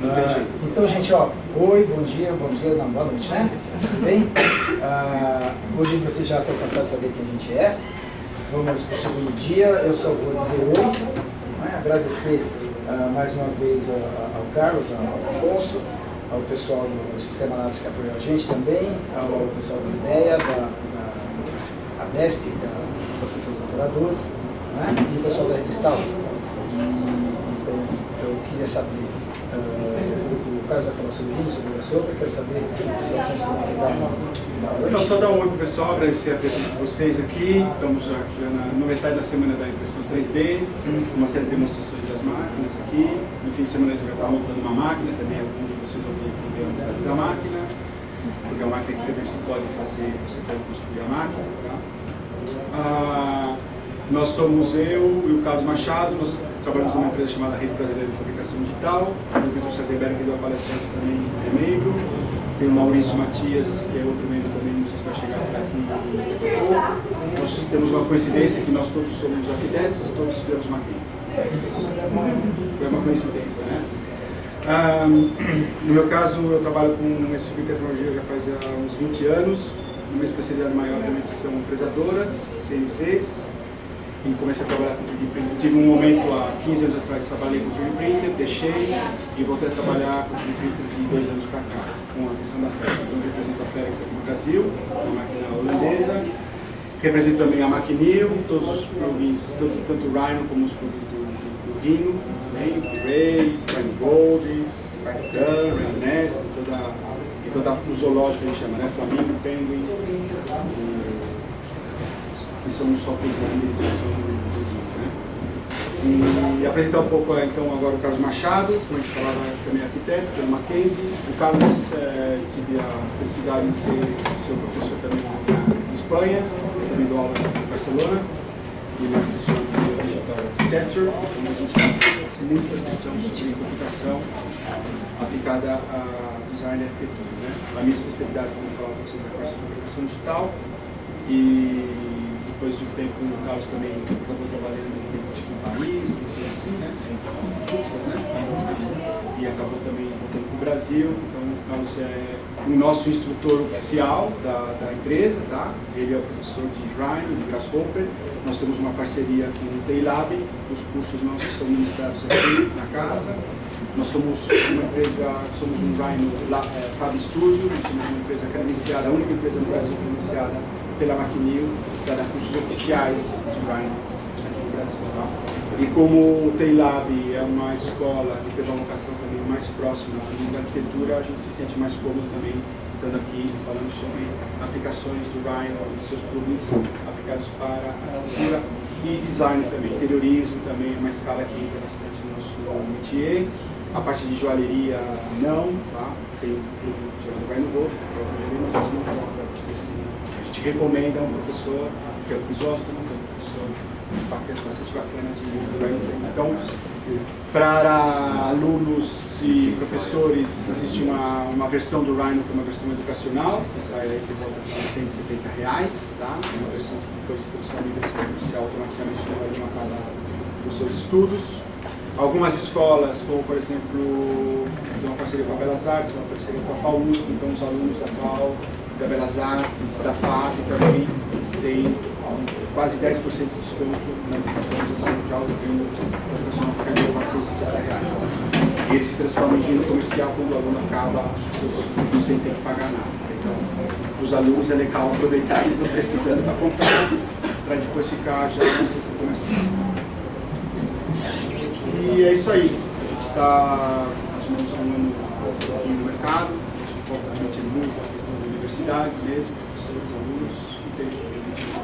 Então, gente, oi, bom dia, não, boa noite, né? Tudo bem? Hoje vocês já estão cansados de saber quem a gente é. Vamos para o segundo dia. Eu só vou dizer oi, né? Agradecer mais uma vez ao Carlos, ao Afonso, ao pessoal do Sistema Lattes que apoiou a gente também, ao pessoal da IDEA, da ADESP, da Associação dos Operadores, né? E o pessoal da Revistal. Então, eu queria saber, o Carlos vai falar sobre isso, sobre a sopa, eu quero saber se a Afonso também quer dar uma Não, só dar um oi para o pessoal, agradecer a presença de vocês aqui. Estamos já na metade da semana da impressão 3D, uma série de demonstrações das máquinas aqui. No fim de semana a gente vai estar montando uma máquina, também algum de vocês vão ver aqui ver a unidade da máquina, porque a máquina aqui também você pode construir a máquina. Tá? Nós somos eu e o Carlos Machado, nós trabalhamos numa empresa chamada Rede Brasileira de Fabricação Digital. O Vitor Sardenberg, que deu a palestrante, também é membro. Tem o Maurício Matias, que é outro membro também, não sei se vai chegar por aqui daqui a pouco. Nós temos uma coincidência que nós todos somos arquitetos e todos estudamos Mackenzie. Foi uma coincidência, né? No meu caso, eu trabalho com esse tipo de tecnologia já faz uns 20 anos. Uma especialidade maior realmente são fresadoras, CNCs. E comecei a trabalhar com 3D Printer. Tive um momento há 15 anos atrás, trabalhei com 3D Printer, deixei e voltei a trabalhar com 3D Printer de 2 anos para cá, com a questão da FedEx. Então, eu represento a FedEx aqui no Brasil, uma máquina holandesa. Represento também a Machinil, todos os plugins, tanto o Rhino como os plugins do Rhino, também, o Ray, Rhino Gold, Rhino Gun, Rhino Nest, e toda o zoológico que a gente chama, né? Flamingo, Penguin. Que são os softwares da indenização do uso, né? E apresentar um pouco então agora o Carlos Machado, como a gente falava também arquiteto, pelo Mackenzie. O Carlos tive a felicidade de ser seu professor também na Espanha, eu também dou aula em Barcelona, e Master de Digital Architecture, onde a gente faz muita questão sobre computação aplicada a design e arquitetura, né? A minha especialidade, como eu falava para vocês, é a parte de fabricação digital. E depois de um tempo, o Carlos também acabou trabalhando um tempo em Paris, assim, né? Texas, né? E acabou também voltando para o Brasil. Então, o Carlos é o nosso instrutor oficial da empresa, tá? Ele é o professor de Rhino, de Grasshopper. Nós temos uma parceria com o Tailab. Os cursos nossos são ministrados aqui na casa. Nós somos uma empresa, somos um Rhino Fab Studio. Nós somos uma empresa credenciada, a única empresa no Brasil credenciada pela Machinil, para dar cursos oficiais de Rhino aqui no Brasil. Tá? E como o Tailab é uma escola que teve uma vocação também mais próxima da arquitetura, a gente se sente mais cômodo também estando aqui falando sobre aplicações do Rhino e seus plugins aplicados para arquitetura e design também. Interiorismo também é uma escala que entra bastante no nosso métier. A parte de joalheria não, tá? Tem um plugin de Rhino Gold, que é o joalheria, mas a gente não coloca esse. A gente recomenda um professor, que é o Crisóstomo, que é um professor bastante bacana de Rhino. Então, para alunos e professores, existe uma versão do Rhino que é uma versão educacional, que sai aí por volta de R$170, tá? Uma versão que depois que você vai universidade comercial automaticamente vai matar os seus estudos. Algumas escolas, como por exemplo, tem uma parceria com a Belas Artes, uma parceria com a FAUSP, então os alunos da FAO, da Belas Artes, da FAP também têm quase 10% de desconto na educação do já o treino educacional fica de R$460. E ele se transforma em dinheiro comercial quando o aluno acaba os seus estudos sem ter que pagar nada. Então, os alunos é legal aproveitar e não estar estudando para comprar, para depois ficar já na licença comercial. E é isso aí, a gente está mais ou menos há um ano aqui no mercado, nosso foco realmente é muito a questão da universidade mesmo, professores, alunos, e tem essa questão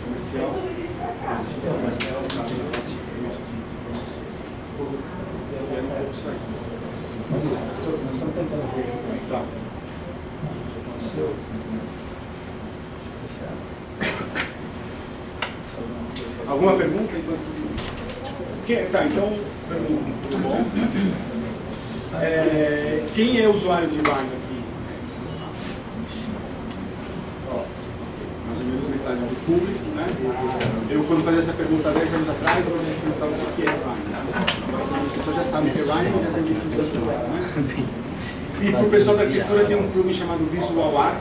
comercial, a gente está mais focado na parte realmente de informação. E é um pouco isso aí. Nós estamos tentando ver como é que está. Alguma pergunta enquanto... Tá, então, pergunta, tudo bom? Quem é usuário de Rhino aqui? Ó, mais ou menos metade verdade, do público, né? Eu, quando fazia essa pergunta há 10 anos atrás, eu perguntava o que é Rhino, né? Agora as pessoas já sabem o que é Rhino, já tem que usar, né? E para o pessoal da arquitetura tem um plugin chamado Visual Arc,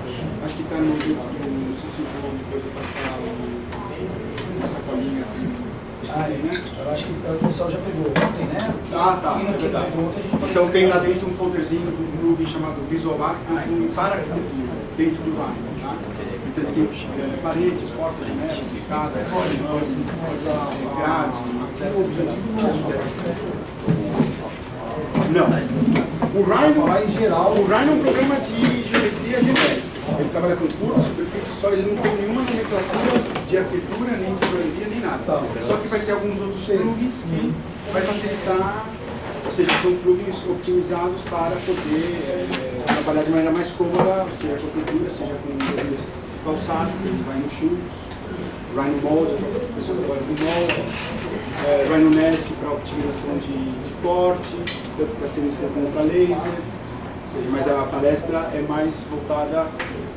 acho que está no, não sei se o João depois vai passar uma sacolinha. Né? Eu acho que o pessoal já pegou ontem, né? Tá, é verdade. Então tem lá dentro um folderzinho do plugin chamado Visual Arc, um para arquitetura, dentro do Rhino, tá? Então tem paredes, portas, janelas, escadas, corrimãos, grade, etc. Não. O Rhino é um programa de geometria genérica. Ele trabalha com curvas, superfícies sólidas, ele não tem nenhuma nomenclatura de arquitetura, nem de geometria, nem nada. Só que vai ter alguns outros plugins que vai facilitar, ou seja, são plugins optimizados para poder trabalhar de maneira mais cômoda, seja com arquitetura, seja com desenhos de calçado, que ele vai no shoes, Rhino Mold, para a pessoa que trabalha com moldes, Rhino Nest para optimização de corte, tanto para CNC como para laser. Mas a palestra é mais voltada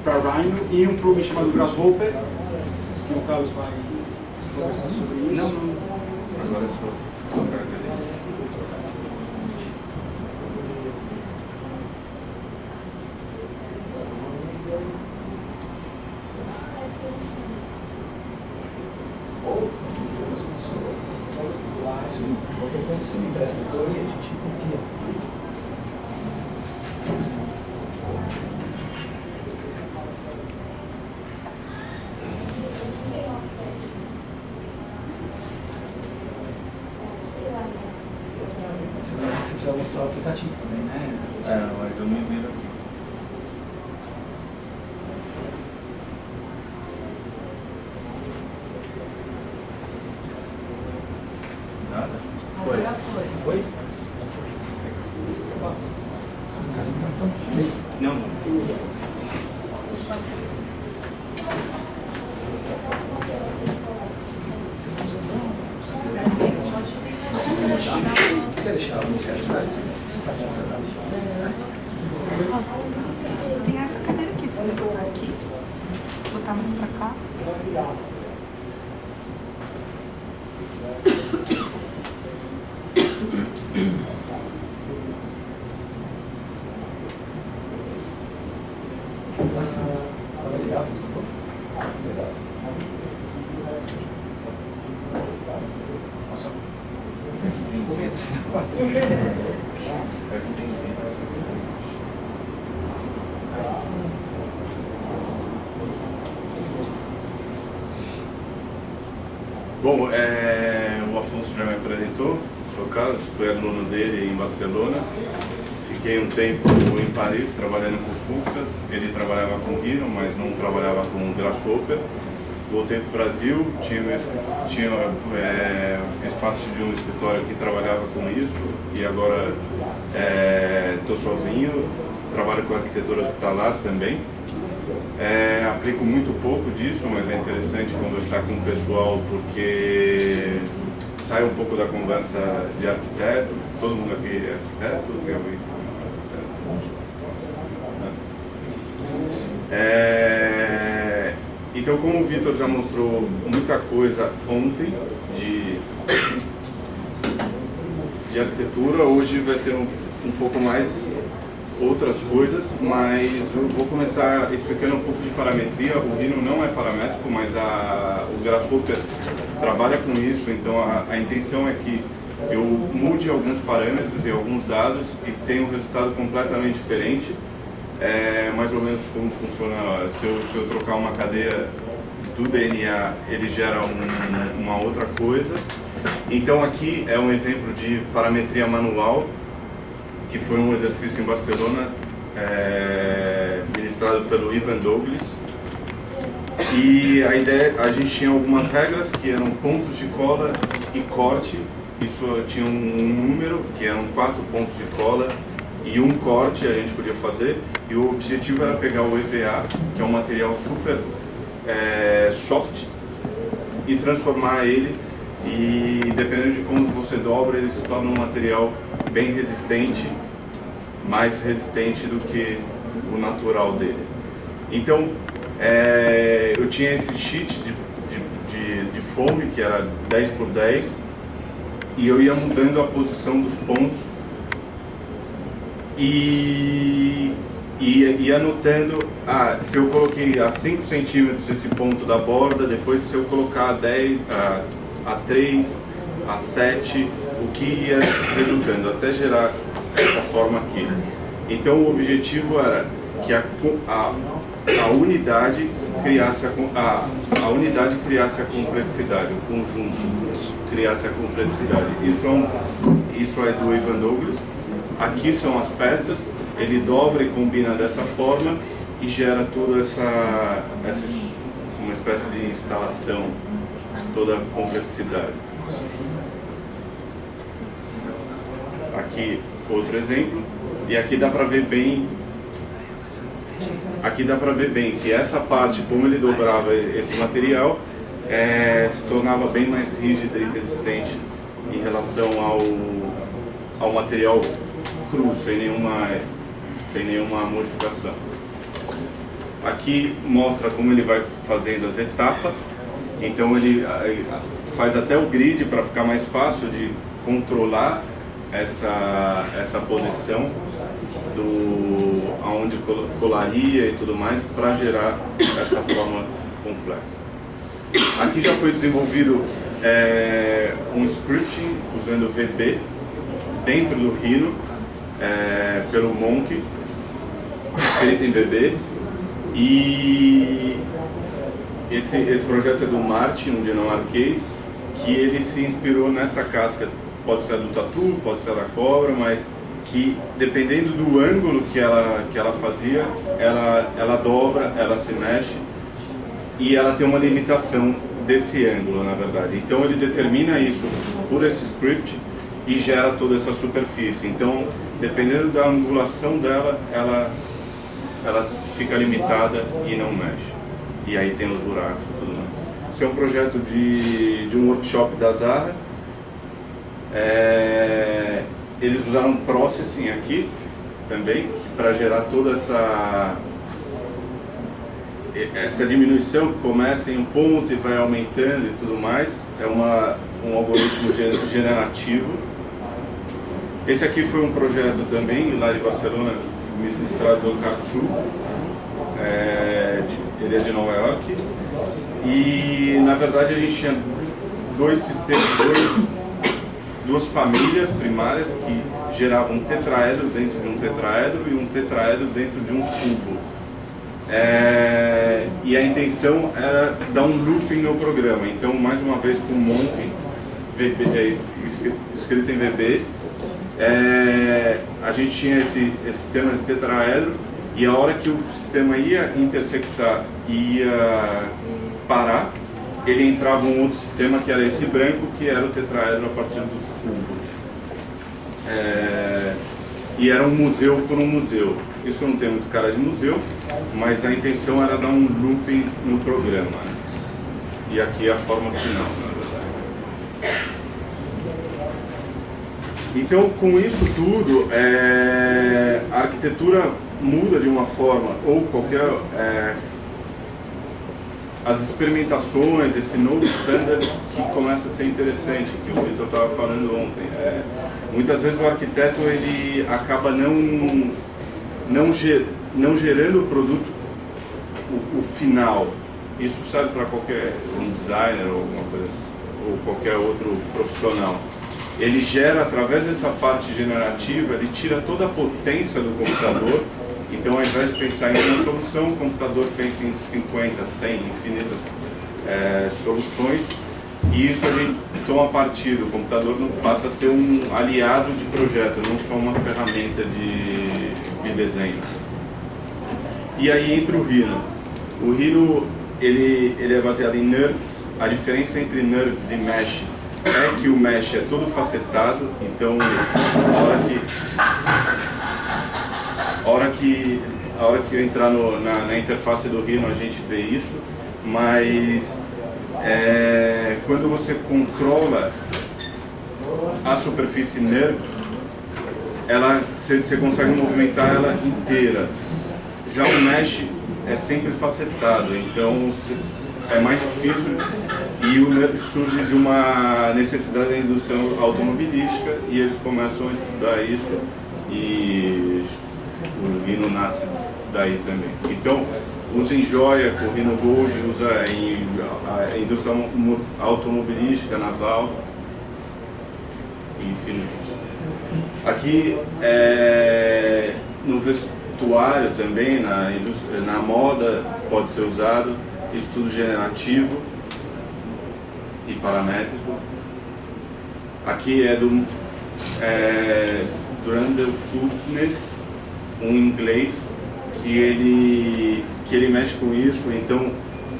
para Rhino e um plugin chamado Grasshopper, que o Carlos vai conversar sobre isso. Agora eu só agradeço. Qualquer coisa você me empresta e a gente copia. Você precisa mostrar o aplicativo também, né? Mas eu me viro aqui. Nada? Foi? Foi? Não, não. Quer deixar a música atrás? Tem essa cadeira aqui, se eu botar aqui, botar mais pra cá. Tava ligado, sacou? Legal. Nossa. Com medo. Bom, o Afonso já me apresentou, sou Carlos, fui aluno dele em Barcelona, fiquei um tempo em Paris trabalhando com Fuxas, ele trabalhava com Rhino, mas não trabalhava com Grasshopper. Voltei para o Brasil, fiz parte de um escritório que trabalhava com isso e agora estou sozinho, trabalho com arquitetura hospitalar também. Aplico muito pouco disso, mas é interessante conversar com o pessoal porque sai um pouco da conversa de arquiteto. Todo mundo aqui é arquiteto? Tem alguém? Então, como o Vitor já mostrou muita coisa ontem de arquitetura, hoje vai ter um pouco mais outras coisas, mas eu vou começar explicando um pouco de parametria. O Rhino não é paramétrico, mas o Grasshopper trabalha com isso, então a intenção é que eu mude alguns parâmetros e alguns dados e tenha um resultado completamente diferente. Mais ou menos como funciona se eu trocar uma cadeia do DNA, ele gera uma outra coisa. Então aqui é um exemplo de parametria manual, que foi um exercício em Barcelona, ministrado pelo Ivan Douglas. E a ideia, a gente tinha algumas regras que eram pontos de cola e corte. Isso tinha um número, que eram 4 pontos de cola e um corte a gente podia fazer. E o objetivo era pegar o EVA, que é um material super soft, e transformar ele, e dependendo de como você dobra, ele se torna um material bem resistente, mais resistente do que o natural dele. Então, eu tinha esse sheet de foam, que era 10 por 10, e eu ia mudando a posição dos pontos e anotando, se eu coloquei a 5 centímetros esse ponto da borda, depois se eu colocar a 10, a 3, a 7, o que ia resultando, até gerar essa forma aqui. Então o objetivo era que a unidade criasse a unidade criasse a complexidade, o conjunto criasse a complexidade. Isso é do Ivan Douglas. Aqui são as peças, ele dobra e combina dessa forma e gera toda uma espécie de instalação, toda a complexidade. Aqui outro exemplo, e aqui dá para ver bem. Aqui dá para ver bem que essa parte, como ele dobrava esse material, se tornava bem mais rígida e resistente em relação ao material cru, sem nenhuma modificação. Aqui mostra como ele vai fazendo as etapas, então ele faz até o grid para ficar mais fácil de controlar essa posição aonde colaria e tudo mais, para gerar essa forma complexa. Aqui já foi desenvolvido um scripting usando VB dentro do Rhino, pelo Monk, escrito em VB, e esse projeto é do Martin, um dinamarquês, que ele se inspirou nessa casca, pode ser do tatu, pode ser da cobra, mas que dependendo do ângulo que ela fazia, ela dobra, ela se mexe, e ela tem uma limitação desse ângulo, na verdade. Então ele determina isso por esse script e gera toda essa superfície. Então, dependendo da angulação dela, ela fica limitada e não mexe. E aí tem os buracos e tudo mais. Esse é um projeto de um workshop da Zara. Eles usaram processing aqui também para gerar toda essa diminuição que começa em um ponto e vai aumentando e tudo mais. É um algoritmo generativo. Esse aqui foi um projeto também lá de Barcelona, ministrado pelo Carchu. Ele é de Nova York. E na verdade a gente tinha duas famílias primárias que geravam um tetraedro dentro de um tetraedro e um tetraedro dentro de um cubo. E a intenção era dar um looping no programa. Então, mais uma vez com Monk, escrito em VB, a gente tinha esse sistema de tetraedro, e a hora que o sistema ia intersectar e ia parar, ele entrava um outro sistema que era esse branco, que era o tetraedro a partir dos cubos. E era um museu por um museu. Isso não tem muito cara de museu, mas a intenção era dar um looping no programa, né? E aqui é a forma final, na verdade. Então, com isso tudo, a arquitetura muda de uma forma, ou qualquer... as experimentações, esse novo standard que começa a ser interessante, que o Vitor estava falando ontem. Muitas vezes o arquiteto ele acaba não gerando o produto, o final. Isso serve para qualquer designer ou alguma coisa, ou qualquer outro profissional. Ele gera, através dessa parte generativa, ele tira toda a potência do computador. Então, ao invés de pensar em uma solução, o computador pensa em 50, 100, infinitas soluções, e isso a gente toma partido. O computador passa a ser um aliado de projeto, não só uma ferramenta de desenho. E aí entra o Rhino. O Rhino ele é baseado em NURBS. A diferença entre NURBS e Mesh é que o Mesh é todo facetado, então a hora que eu entrar na interface do Rhino a gente vê isso, mas quando você controla a superfície NURBS, você consegue movimentar ela inteira. Já o Mesh, é sempre facetado, então é mais difícil, e o NURBS surge de uma necessidade da indústria automobilística e eles começam a estudar isso e o Rhino nasce daí também. Então, usa em joia, com o Rhino Gold, usa em a indústria automobilística, naval, enfim. Aqui no vestuário também, na moda, pode ser usado, estudo generativo e paramétrico. Aqui é do Randall Cookness, um inglês, que ele mexe com isso, então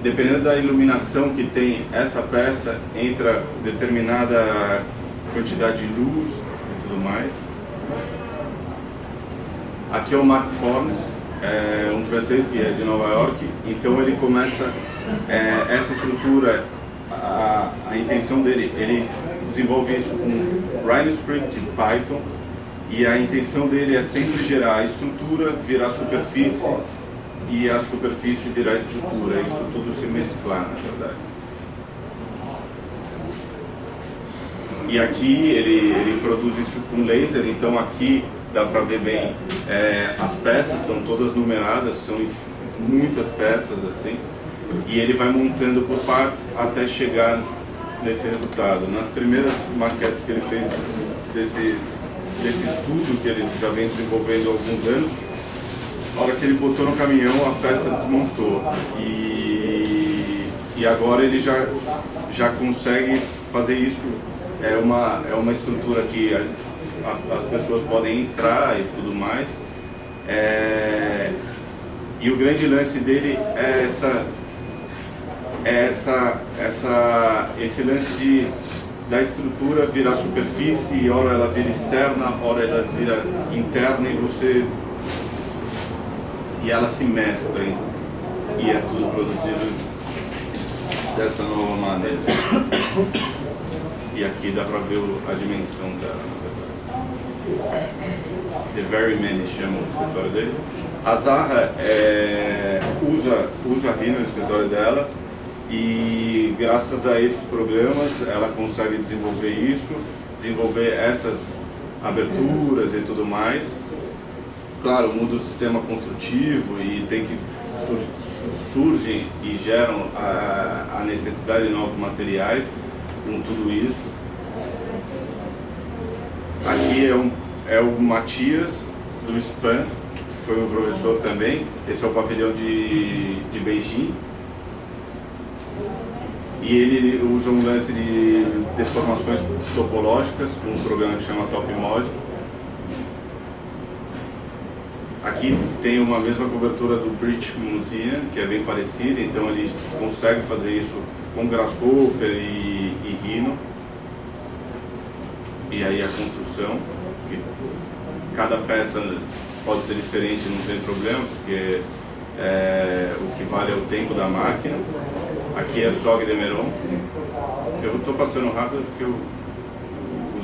dependendo da iluminação que tem essa peça, entra determinada quantidade de luz e tudo mais. Aqui é o Mark Fornes, um francês que é de Nova York, então ele começa essa estrutura, a intenção dele, ele desenvolve isso com RhinoScript e Python, e a intenção dele é sempre gerar a estrutura, virar superfície, e a superfície virar estrutura, isso tudo se mesclar, na verdade. E aqui ele produz isso com laser, então aqui dá para ver bem, as peças são todas numeradas, são muitas peças assim, e ele vai montando por partes até chegar nesse resultado. Nas primeiras maquetes que ele fez desse estudo, que ele já vem desenvolvendo há alguns anos, a hora que ele botou no caminhão, a peça desmontou, e agora ele já consegue fazer isso. É uma estrutura que as pessoas podem entrar e tudo mais, e o grande lance dele é esse lance da estrutura virar superfície, e ora ela vira externa, ora ela vira interna, e ela se mescla, e é tudo produzido dessa nova maneira. E aqui dá para ver a dimensão dela, na verdade. The Very Many chama o escritório dele. A Zaha usa Rhino no escritório dela, e graças a esses programas ela consegue desenvolver isso, desenvolver essas aberturas e tudo mais. Claro, muda o sistema construtivo e tem que surgem e geram a necessidade de novos materiais com tudo isso. Aqui é o Matias do SPAN, que foi meu professor também. Esse é o pavilhão de Beijing. E ele usa um lance de deformações topológicas com um programa que chama TopMod. Aqui tem uma mesma cobertura do British Museum, que é bem parecida, então ele consegue fazer isso com Grasshopper e Rhino. E aí a construção, que cada peça pode ser diferente, não tem problema, porque o que vale é o tempo da máquina. Aqui é Zog de Meron. Eu estou passando rápido porque o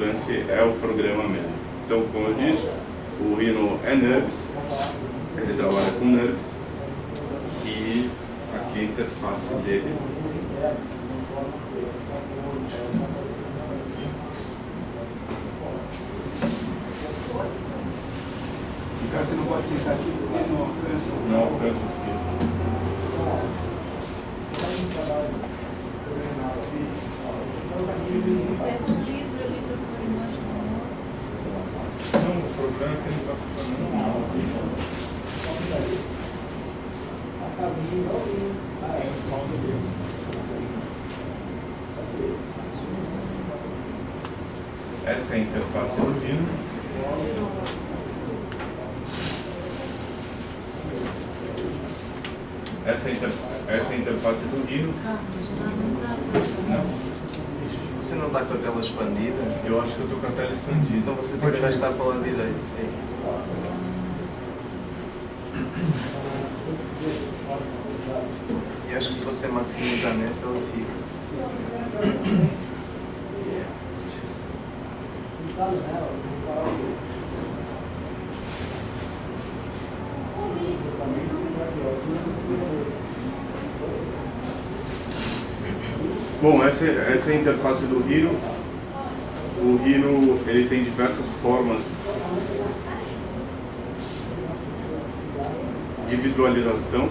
lance é o programa mesmo. Então, como eu disse, o Rhino é NURBS, ele trabalha com NURBS, e aqui a interface dele. Cara, você não pode sentar aqui porque não alcança. Não alcança os fios. Não, o problema é que ele não está funcionando. Essa é a interface do Rhino. Essa é a interface do Rhino. Não. Você não está com a tela expandida? Eu acho que eu estou com a tela expandida. Então você também vai estar para o lado direito. É isso. E acho que se você maximizar nessa, ela fica. Bom, essa é a interface do Rhino. O Rhino ele tem diversas formas de visualização.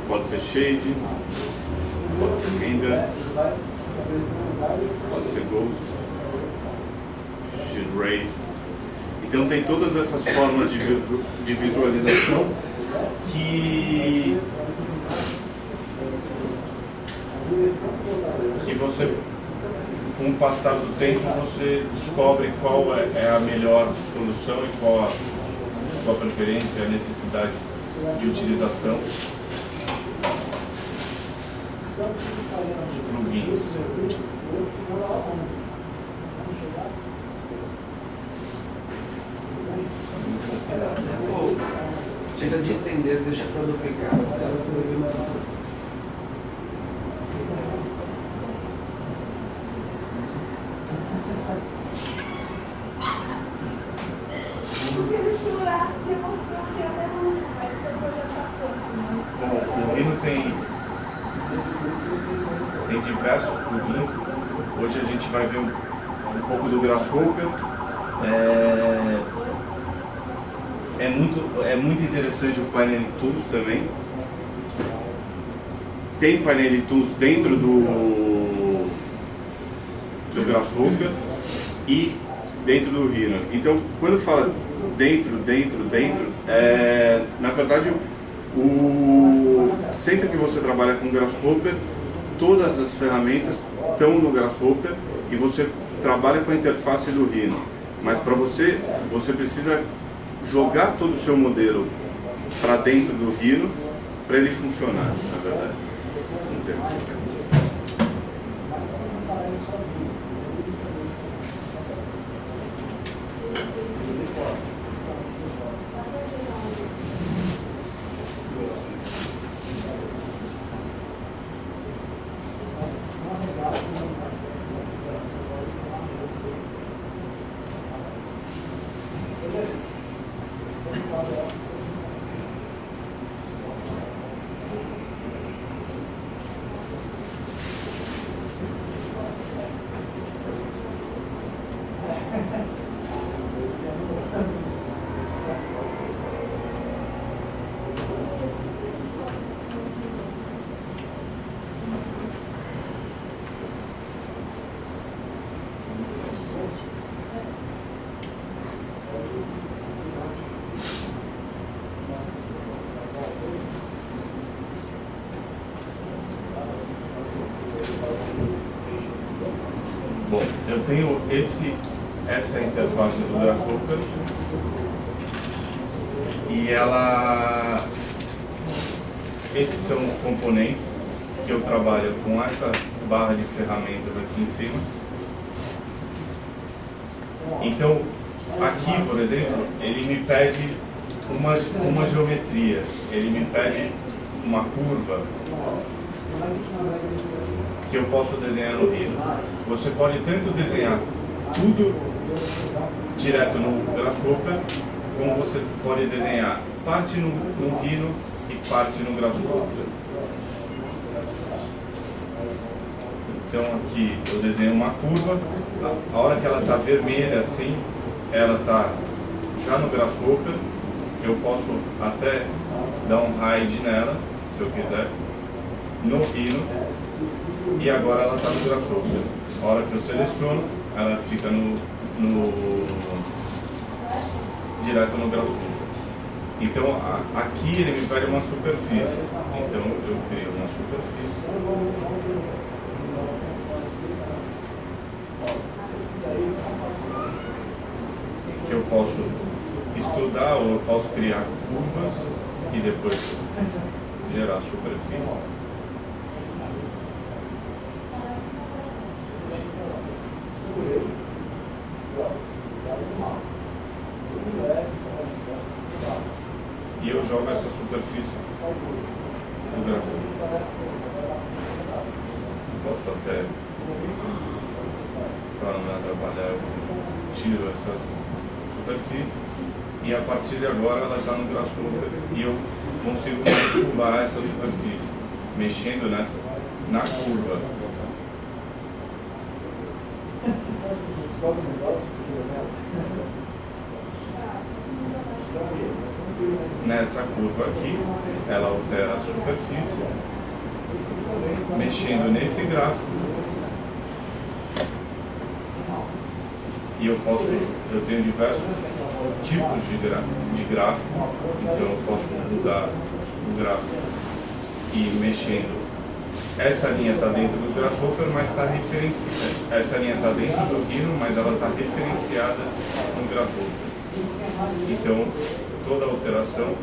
Pode ser shade, pode ser render, pode ser ghost, X-ray. Então tem todas essas formas de visualização que você, com o passar do tempo, você descobre qual é a melhor solução e qual a sua preferência, a necessidade de utilização. Os plugins. Tira de estender, deixa para duplicar, ela você vai ver mais uma coisa. Bom, o Rhino tem diversos plugins. Hoje a gente vai ver um pouco do Grasshopper. É muito interessante o Painel Tools também. Tem Painel Tools dentro do Grasshopper e dentro do Rhino. Então, quando fala dentro, na verdade, sempre que você trabalha com Grasshopper, todas as ferramentas estão no Grasshopper e você trabalha com a interface do Rhino. Mas para você precisa jogar todo o seu modelo para dentro do Rhino para ele funcionar, na verdade. Bom, eu tenho essa interface do Grasshopper e esses são os componentes que eu trabalho com essa barra de ferramentas aqui em cima. Então, aqui, por exemplo, ele me pede uma geometria, ele me pede uma curva que eu posso desenhar no Rhino. Você pode tanto desenhar tudo direto no Grasshopper, como você pode desenhar parte no Rhino e parte no Grasshopper. Então aqui eu desenho uma curva, a hora que ela está vermelha assim, ela está já no Grasshopper, eu posso até dar um hide nela, se eu quiser, no Rhino, e agora ela está no Grasshopper. A hora que eu seleciono, ela fica direto no Grasshopper. Então aqui ele me pede uma superfície, então eu crio uma superfície. Que eu posso estudar ou eu posso criar curvas e depois gerar superfície. E eu jogo essa superfície no Grasshopper. Posso até, para não me atrapalhar, eu tiro essas superfícies e a partir de agora ela está no Grasshopper e eu consigo manipular essa superfície, mexendo nessa na curva nessa curva aqui, ela altera a superfície, mexendo nesse gráfico, e eu tenho diversos tipos de gráfico, então eu posso mudar o gráfico e mexendo. Essa linha está dentro do Grasshopper, mas está referenciada. Essa linha está dentro do Rhino, mas ela está referenciada no Grasshopper. Então, toda alteração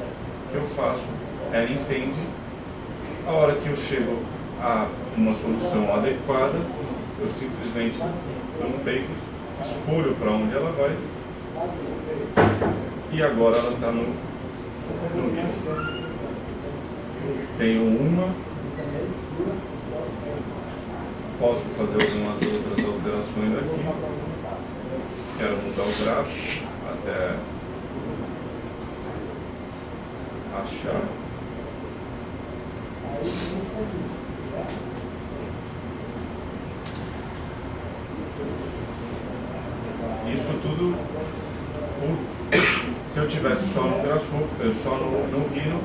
que eu faço, ela entende. A hora que eu chego a uma solução adequada, eu simplesmente dou um bake, escolho para onde ela vai, e agora ela está no Rhino. Tenho uma. Posso fazer algumas outras alterações aqui. Quero mudar o gráfico até achar. Isso tudo, se eu tivesse só no Grasshopper, só no Rhino,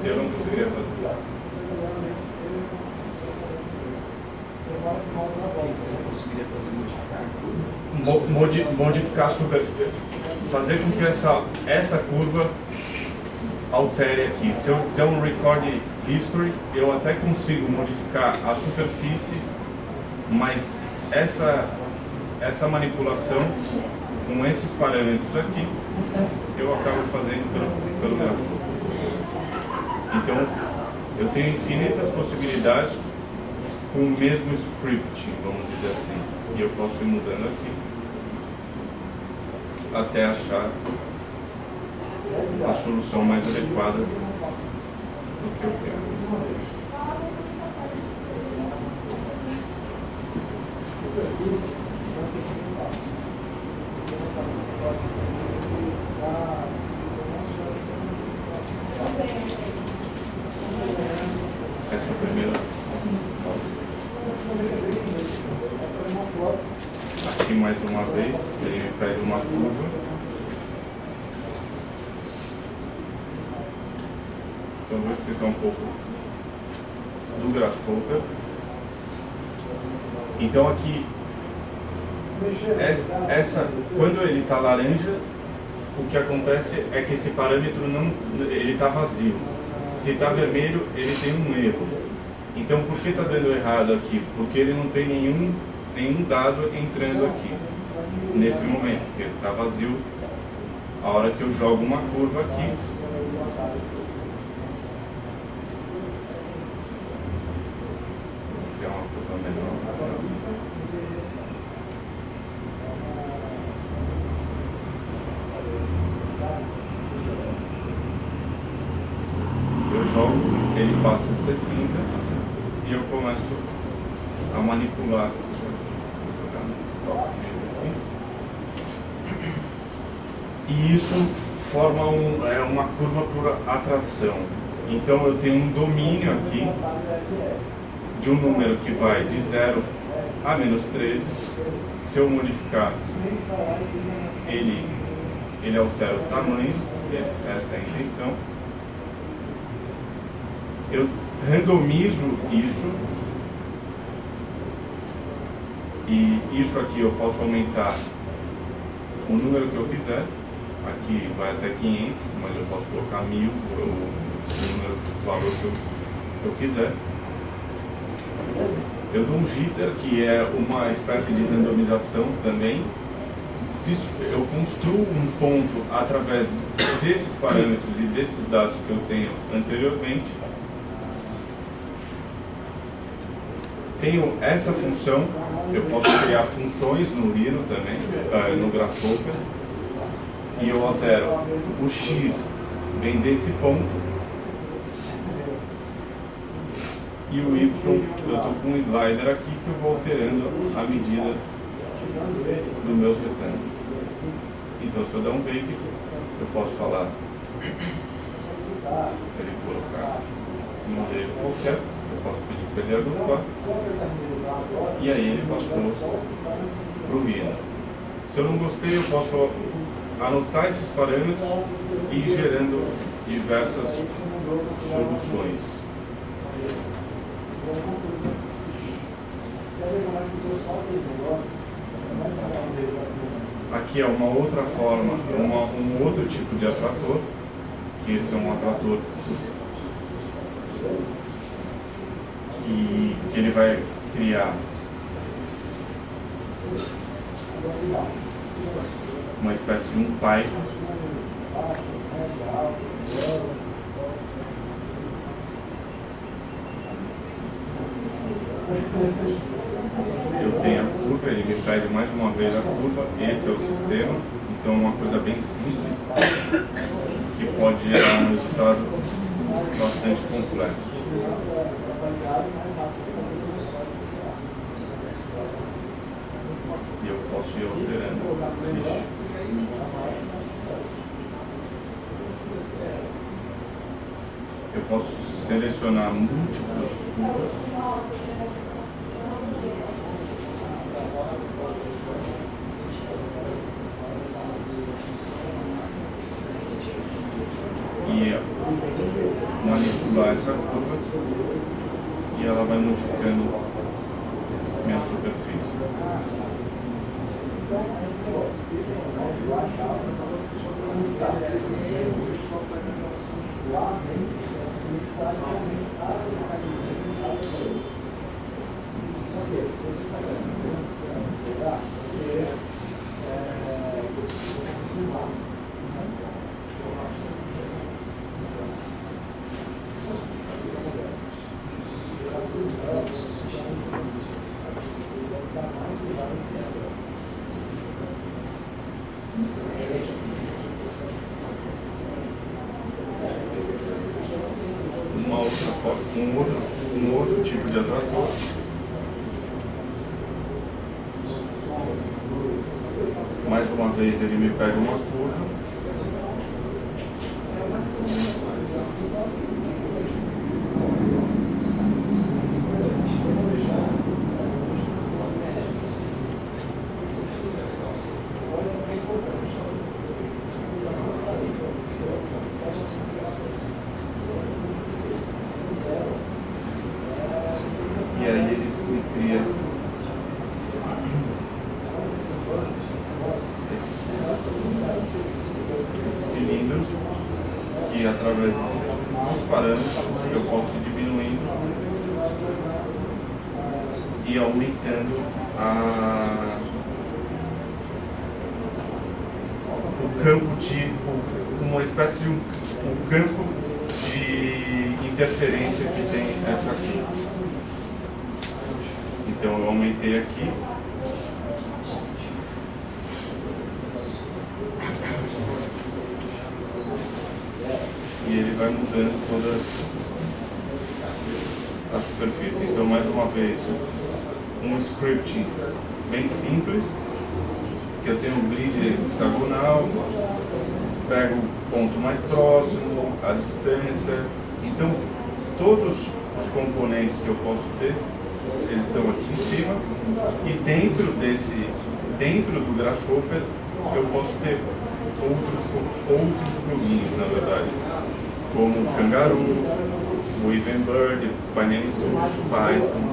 eu não conseguiria fazer. O que você não conseguiria fazer? Modificar a superfície. Fazer com que essa curva altere aqui. Se eu der um record history, eu até consigo modificar a superfície, mas essa manipulação com esses parâmetros aqui, eu acabo fazendo pelo gráfico. Então, eu tenho infinitas possibilidades com o mesmo script, vamos dizer assim. E eu posso ir mudando aqui até achar a solução mais adequada do que eu quero. Essa primeira. Aqui mais uma vez, ele me pede uma curva. Então vou explicar um pouco do Grasshopper. Então aqui, quando ele está laranja, o que acontece é que esse parâmetro ele está vazio. Se está vermelho, ele tem um erro. Então por que está dando errado aqui? Porque ele não tem nenhum dado entrando aqui, nesse momento, porque ele está vazio. A hora que eu jogo uma curva aqui, que é uma curva menor, eu jogo, ele passa a ser cinza e eu começo a manipular isso aqui. E isso forma uma curva por atração. Então eu tenho um domínio aqui de um número que vai de 0 a menos 13. Se eu modificar, ele altera o tamanho, essa é a intenção. Eu randomizo isso, e isso aqui eu posso aumentar o número que eu quiser. Aqui vai até 500, mas eu posso colocar 1000, o valor que eu quiser. Eu dou um jitter, que é uma espécie de randomização também. Eu construo um ponto através desses parâmetros e desses dados que eu tenho anteriormente. Tenho essa função, eu posso criar funções no Rhino também, no Grasshopper, e eu altero o X, vem desse ponto, e o Y, eu estou com um slider aqui que eu vou alterando a medida dos meus retângulos. Então, se eu der um bake, eu posso falar, ele colocar um modelo qualquer, posso pedir para ele agrupar. E aí ele passou para o Rhino. Se eu não gostei, eu posso anotar esses parâmetros e ir gerando diversas soluções. Aqui é uma outra forma, um outro tipo de atrator, que esse é um atrator que ele vai criar uma espécie de um pipe. Eu tenho a curva, ele me pede mais uma vez a curva, esse é o sistema, então é uma coisa bem simples, que pode gerar um resultado bastante complexo. E eu posso ir alterando isso. Eu posso selecionar múltiplas curvas. E manipular essa curva e ela vai modificando minha superfície. Uma outra forma, um outro tipo de atrator. Mais uma vez ele me pega uma curva. E aí ele me cria esses cilindros que, através dos parâmetros, eu posso ir diminuindo e aumentando o campo de uma espécie de um campo de interferência que tem essa aqui. Então eu aumentei aqui. E ele vai mudando toda a superfície. Então, mais uma vez, um scripting bem simples, que eu tenho um grid hexagonal, pego o ponto mais próximo, a distância. Então, todos os componentes que eu posso ter, eles estão aqui em cima, e dentro do Grasshopper eu posso ter outros plugins, na verdade, como o Kangaroo, o Evenbird, Binary Tools, Python.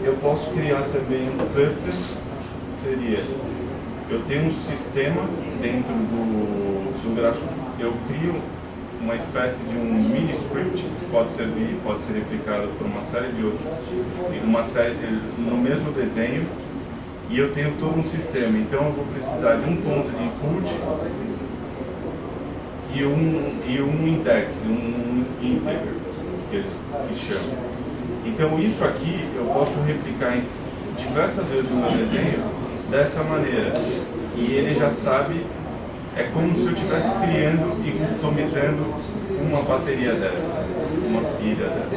Eu posso criar também um cluster, seria, eu tenho um sistema dentro do Grasshopper, eu crio uma espécie de um mini script que pode ser replicado por uma série de outros, no mesmo desenho, e eu tenho todo um sistema. Então eu vou precisar de um ponto de input e um index, um integer, que eles chamam. Então isso aqui eu posso replicar diversas vezes no meu desenho dessa maneira, e ele já sabe. É como se eu estivesse criando e customizando uma bateria dessa, uma pilha dessa.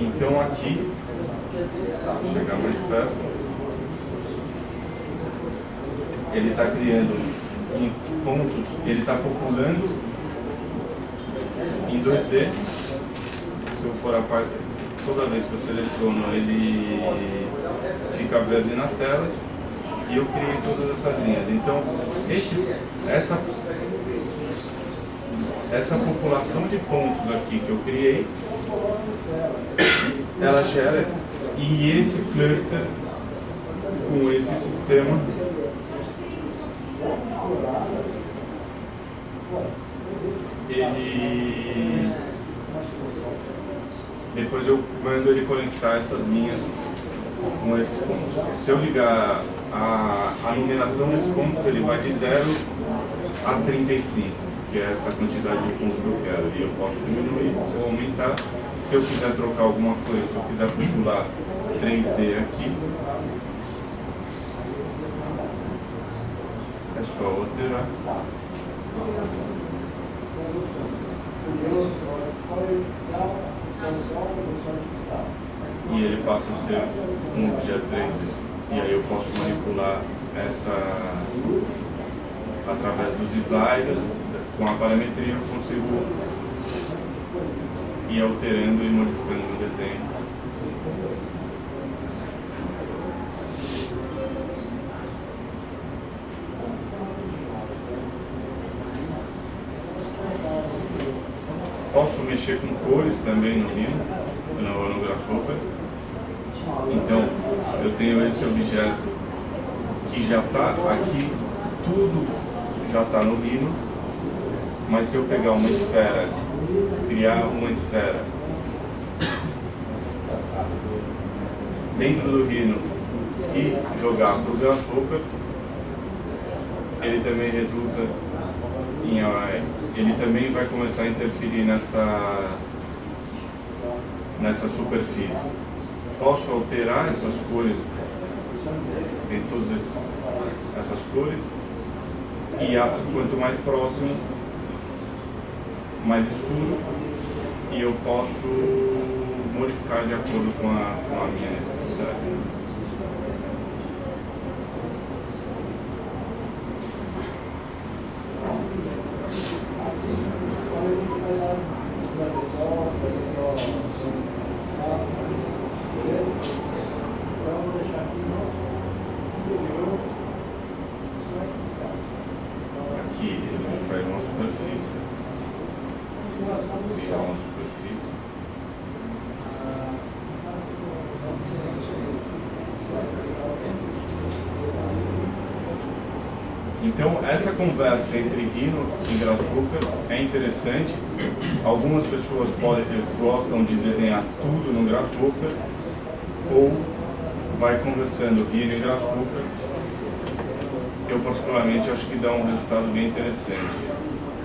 Então aqui, vou chegar mais perto, ele está criando em pontos, ele está populando em 2D. Se eu for a parte, toda vez que eu seleciono, ele fica verde na tela e eu criei todas essas linhas. Então, essa população de pontos aqui que eu criei, ela gera, e esse cluster com esse sistema ele depois eu mando ele conectar essas linhas com esses pontos. Se eu ligar a numeração desses pontos, ele vai de 0 a 35, que é essa quantidade de pontos que eu quero, e eu posso diminuir ou aumentar. Se eu quiser trocar alguma coisa, se eu quiser popular 3D aqui, é só alterar. E ele passa a ser um objeto 3D. E aí eu posso manipular através dos sliders, com a parametria eu consigo ir alterando e modificando o desenho. Posso mexer com cores também no Rhino, no Grasshopper. Então, eu tenho esse objeto que já está aqui, tudo já está no Rhino, mas se eu pegar uma esfera, criar uma esfera dentro do Rhino e jogar para o Grasshopper, ele também resulta em ele também vai começar a interferir nessa superfície. Posso alterar essas cores, tem todas essas cores, e quanto mais próximo, mais escuro, e eu posso modificar de acordo com a minha necessidade. Aqui ele pega uma superfície, criar uma superfície. Então essa conversa entre Rhino e Grasshopper é interessante. Algumas pessoas gostam de desenhar tudo no Grasshopper, ou vai conversando Rhino e Grasshopper. Eu particularmente acho que dá um resultado bem interessante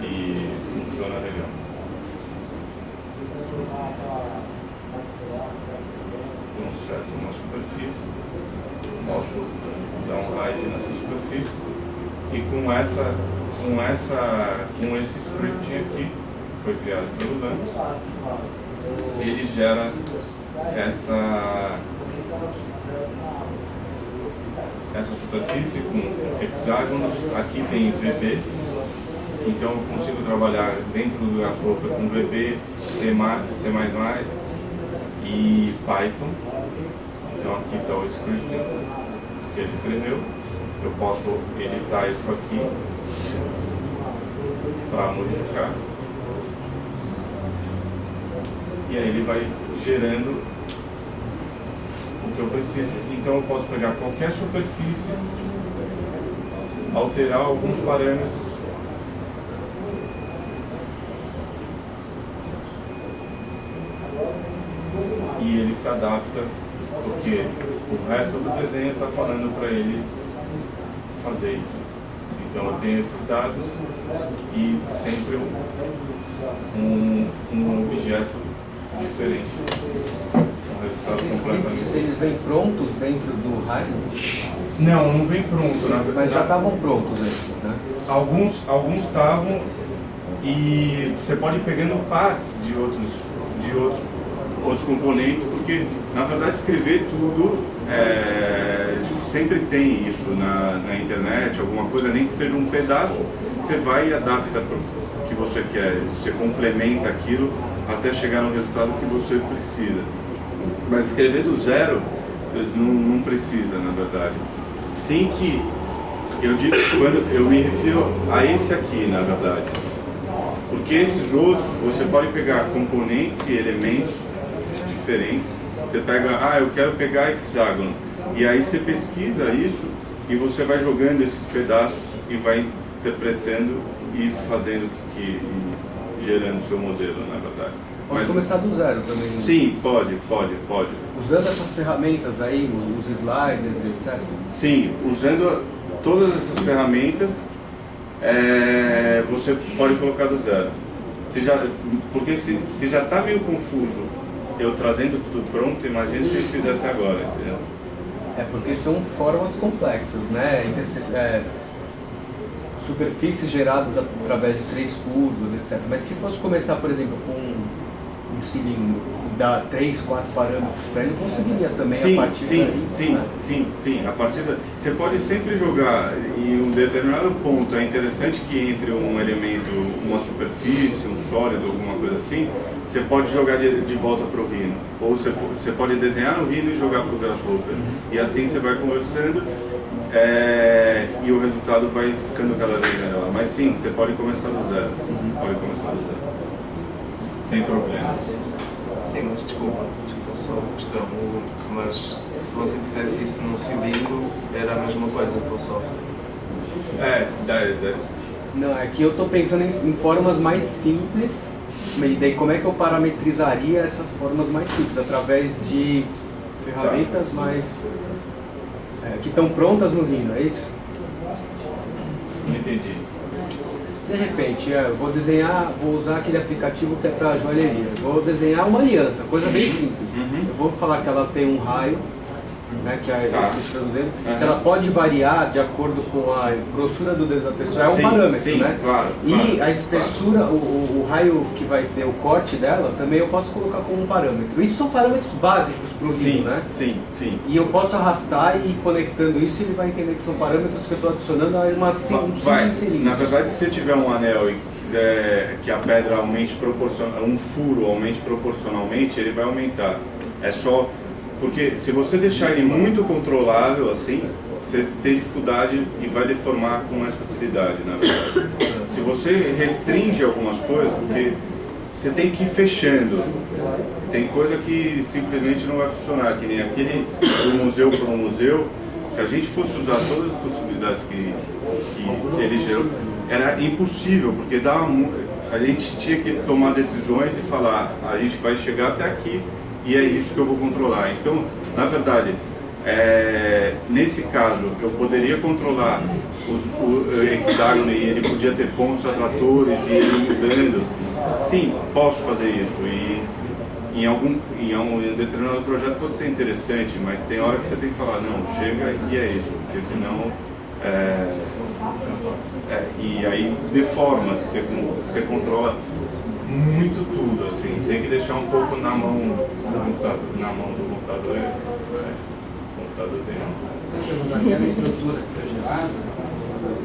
e funciona legal. Conserto uma superfície, posso dar um hide nessa superfície, e com esse script aqui, que foi criado pelo Dan, ele gera essa superfície com hexágonos. Aqui tem VB, então eu consigo trabalhar dentro do Grasshopper com VB, C++ e Python. Então aqui está o script que ele escreveu. Eu posso editar isso aqui para modificar, e aí ele vai gerando o que eu preciso. Então eu posso pegar qualquer superfície, alterar alguns parâmetros e ele se adapta, porque o resto do desenho está falando para ele fazer isso. Então eu tenho esses dados e sempre um objeto diferente. Esses scripts, eles vêm prontos dentro do Rhino? Não vem pronto, na verdade. Mas já estavam prontos esses, né? Alguns estavam, e você pode ir pegando partes de outros os componentes, porque na verdade escrever tudo sempre tem isso na internet, alguma coisa, nem que seja um pedaço, você vai e adapta para o que você quer, você complementa aquilo até chegar no resultado que você precisa. Mas escrever do zero não precisa, na verdade. Sim que eu digo quando eu me refiro a esse aqui, na verdade. Porque esses outros, você pode pegar componentes e elementos diferentes. Você pega, eu quero pegar hexágono. E aí você pesquisa isso e você vai jogando esses pedaços e vai interpretando e fazendo gerando seu modelo, na verdade. Posso começar do zero também? Sim, pode. Usando essas ferramentas aí, os sliders, etc. Sim, usando todas essas ferramentas, você pode colocar do zero. Porque se já está meio confuso, eu trazendo tudo pronto, imagina se eu fizesse agora, entendeu? Porque são formas complexas, né? Superfícies geradas através de 3 curvas, etc. Mas se fosse começar, por exemplo, com um cilindro, dar 3, 4 parâmetros para ele, conseguiria também a partir daí. Sim. A partir você pode sempre jogar em um determinado ponto. É interessante que entre um elemento, uma superfície, um sólido, alguma coisa assim, você pode jogar de volta para o Rhino. Ou você pode desenhar no Rhino e jogar para o Grasshopper. E assim você vai conversando. E o resultado vai ficando cada vez melhor. Mas sim, você pode começar do zero. Sem problema. Sim, mas desculpa só a questão. Mas se você fizesse isso num cilindro, era a mesma coisa para o software. Não, é que eu estou pensando em formas mais simples. E daí como é que eu parametrizaria essas formas mais simples? Através de ferramentas mais... que estão prontas no Rhino, é isso? Não entendi. De repente, eu vou usar aquele aplicativo que é para joalheria. Vou desenhar uma aliança, coisa bem simples. Eu vou falar que ela tem um raio, né, que é a espessura do dedo, que ela pode variar de acordo com a grossura do dedo da pessoa, é um parâmetro, né? Claro, e a espessura, o raio que vai ter o corte dela, também eu posso colocar como um parâmetro. Isso são parâmetros básicos para o Rhino, né? Sim. E eu posso arrastar e ir conectando isso, ele vai entender que são parâmetros que eu estou adicionando a uma simples cilindro. Na verdade, se você tiver um anel e quiser que a pedra aumente um furo aumente proporcionalmente, ele vai aumentar. É só... Porque se você deixar ele muito controlável assim, você tem dificuldade e vai deformar com mais facilidade, na verdade. Se você restringe algumas coisas, porque você tem que ir fechando, tem coisa que simplesmente não vai funcionar, que nem aquele do museu para o museu. Se a gente fosse usar todas as possibilidades que ele gerou, era impossível, porque a gente tinha que tomar decisões e falar, a gente vai chegar até aqui, e é isso que eu vou controlar. Então, na verdade, nesse caso, eu poderia controlar o hexágono e ele podia ter pontos atratores e ele mudando. Sim, posso fazer isso. E em um determinado projeto pode ser interessante, mas tem hora que você tem que falar, não, chega e é isso, porque senão... e aí deforma, você controla muito tudo, assim, tem que deixar um pouco na mão do computador. O computador tem Aquela estrutura que foi gerada,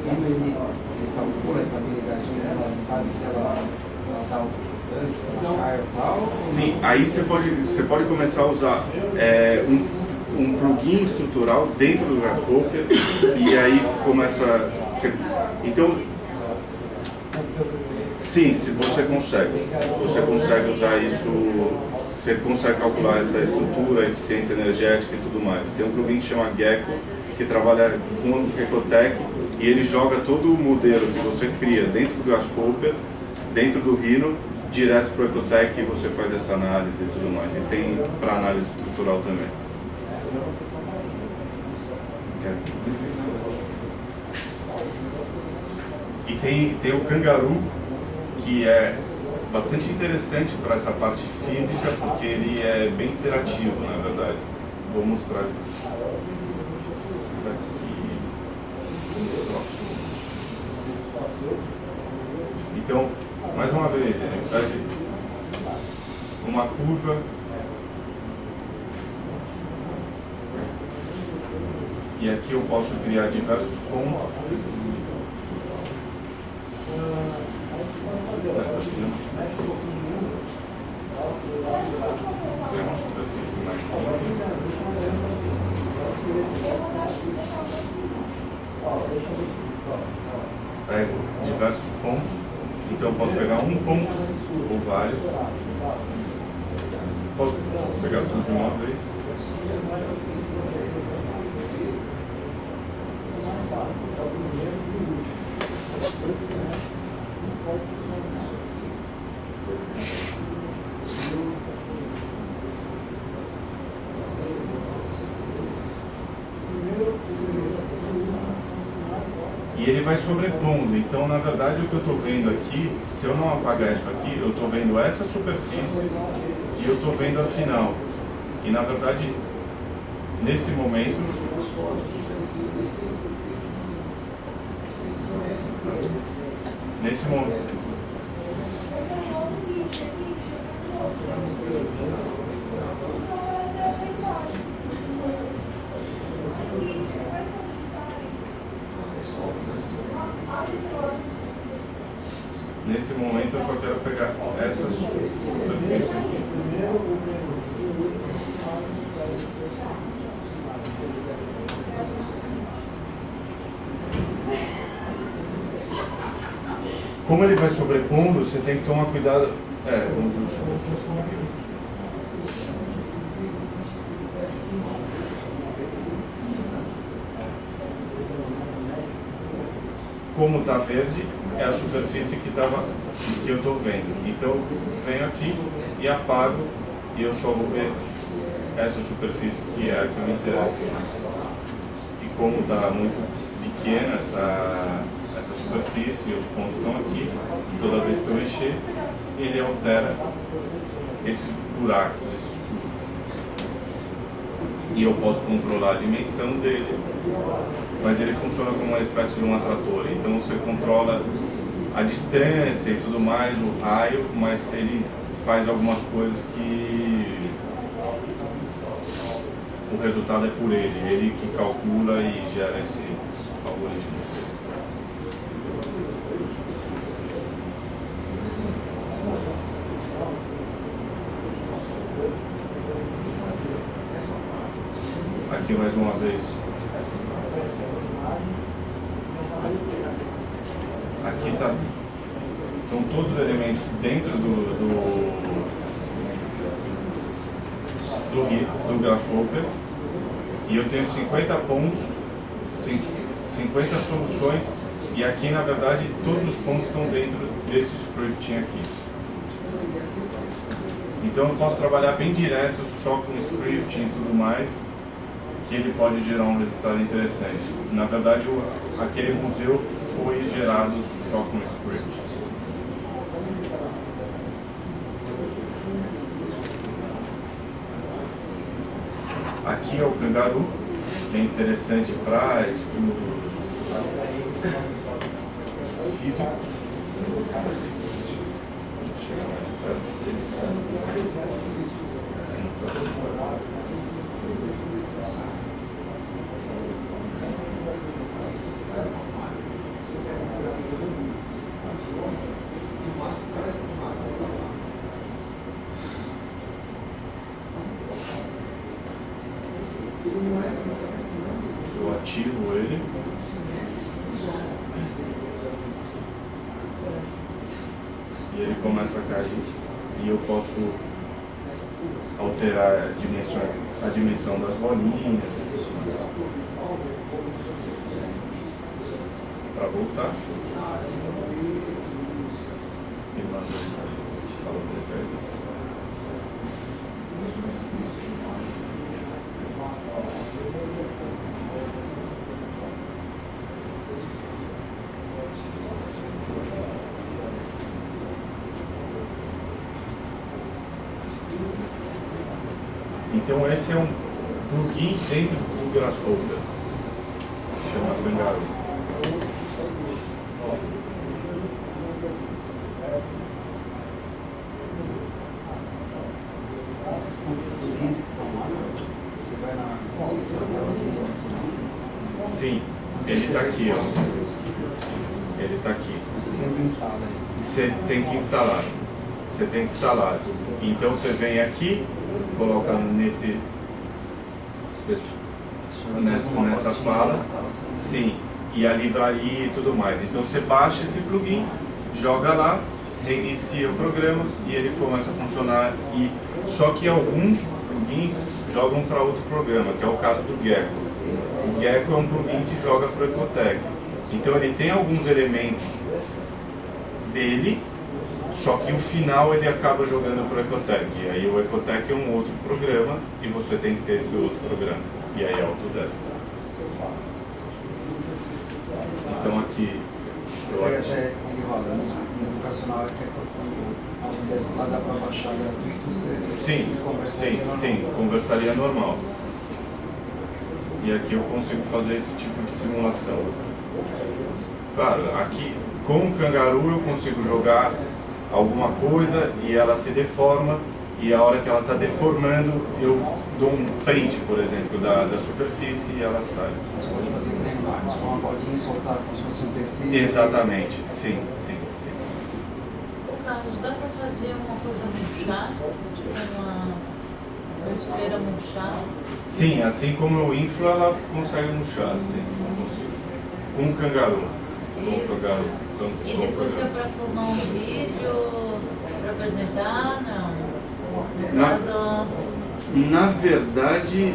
como ele calcula a estabilidade dela, ele sabe se ela está autoportante, se ela cai ou tal. Sim, aí você pode começar a usar um plugin estrutural dentro do Grasshopper e aí começa... Então, sim, se você consegue usar isso, você consegue calcular essa estrutura, a eficiência energética e tudo mais. Tem um plugin que chama Gecko, que trabalha com o Ecotec e ele joga todo o modelo que você cria dentro do Grasshopper, dentro do Rhino, direto para o Ecotec e você faz essa análise e tudo mais. E tem para análise estrutural também. E tem o Kangaroo, que é bastante interessante para essa parte física, porque ele é bem interativo, na verdade. Vou mostrar aqui. Então, mais uma vez, ele pede uma curva E aqui eu posso criar diversos pontos. Criar uma superfície mais simples. Pego diversos pontos, então eu posso pegar um ponto ou vários. Posso pegar tudo de uma vez. E ele vai sobrepondo, então na verdade o que eu estou vendo aqui, se eu não apagar isso aqui, eu estou vendo essa superfície e eu estou vendo a final. E na verdade, nesse momento, nesse momento eu só quero pegar essa superfície aqui. Como ele vai sobrepondo, você tem que tomar cuidado. Vamos ver o superfície como aqui. Como está verde, é a superfície que eu estou vendo. Então eu venho aqui e apago e eu só vou ver essa superfície que é a que me interessa. E como está muito pequena essa superfície, os pontos estão aqui, toda vez que eu mexer, ele altera esses buracos, esses furos. E eu posso controlar a dimensão dele, mas ele funciona como uma espécie de um atrator. Então você controla a distância e tudo mais, o raio, mas ele faz algumas coisas que o resultado é por ele que calcula e gera esse algoritmo. Aqui mais uma vez. Aqui tá. Estão todos os elementos dentro do Grasshopper e eu tenho 50 pontos, 50 soluções e aqui na verdade todos os pontos estão dentro desse scripting aqui. Então eu posso trabalhar bem direto só com scripting e tudo mais, que ele pode gerar um resultado interessante. Na verdade aquele museu foi gerado só com script. Aqui é o Kangaroo, que é interessante para estudos físicos. Deixa eu chegar mais perto dele. Eu ativo ele. E ele começa a cair. E eu posso alterar a dimensão das bolinhas. Para voltar. E manda fala para ele. Então esse é um plugin dentro do Grasshopper, chama Kangaroo. Esses plugins que estão lá, você vai na vizinha, Sim, ele está aqui, ó. Ele está aqui. Você sempre instala ele. Você tem que instalar. Você tem que instalar. Então você vem aqui, coloca nessa pala. Sim, e a livraria e tudo mais. Então você baixa esse plugin, joga lá, reinicia o programa e ele começa a funcionar. Só que alguns plugins jogam para outro programa, que é o caso do Gecko. O Gecko é um plugin que joga para o Ecotec. Então ele tem alguns elementos dele, só que o final ele acaba jogando para o Ecotec. E aí o Ecotec é um outro programa e você tem que ter esse outro programa. E aí é o Autodesk. Então aqui eu acho. Ele roda no educacional, que é quando o Autodesk lá dá para baixar gratuito, você Sim, conversaria normal. E aqui eu consigo fazer esse tipo de simulação. Claro, aqui com o Kangaroo eu consigo jogar alguma coisa e ela se deforma, e a hora que ela está deformando eu dou um print, por exemplo, da superfície e ela sai. Você pode fazer granular, com uma bolinha e soltar como se fosse um tecido. Exatamente, sim. Ô Carlos, dá para fazer uma coisa murchar? Tipo uma esfera murchar? Sim, assim como eu inflo, ela consegue murchar, sim, eu consigo. Com o Kangaroo. E depois é para formar um vídeo, para apresentar? Não. Na verdade,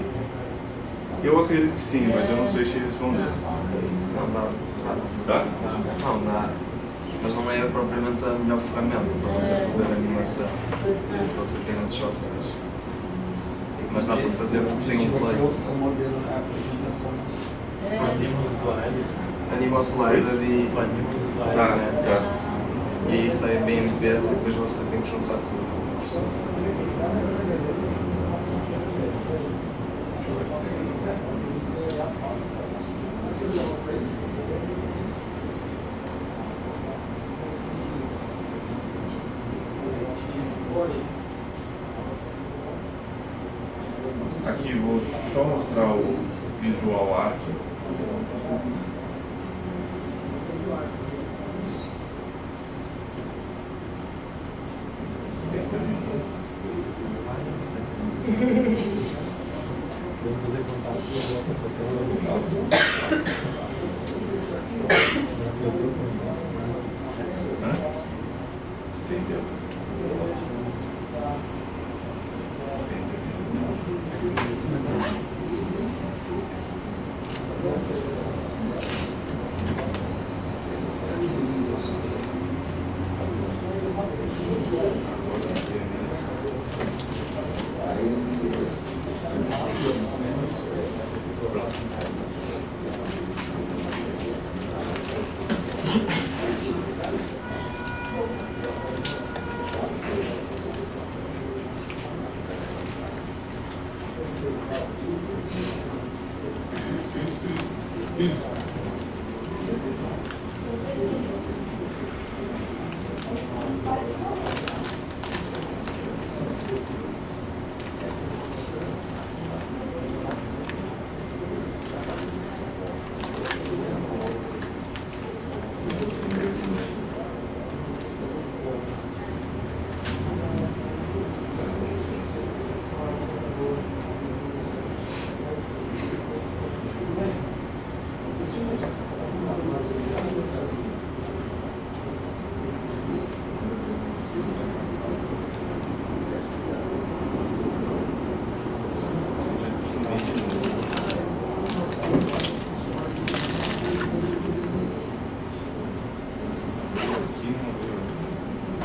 eu acredito que sim, mas eu não sei te responder. Não dá. Tá? Não dá. Mas não é propriamente a melhor ferramenta para você fazer animação. Isso você tem outros softwares. Mas dá para fazer porque tem um play. O modelo é a apresentação. Anima os slides. Anima o slider e. Anima os slides. Tá. E aí sai bem em peso e depois você tem que juntar tudo. Aqui vou só mostrar o Visual Arc. Vou fazer contato com essa tela. Estendeu.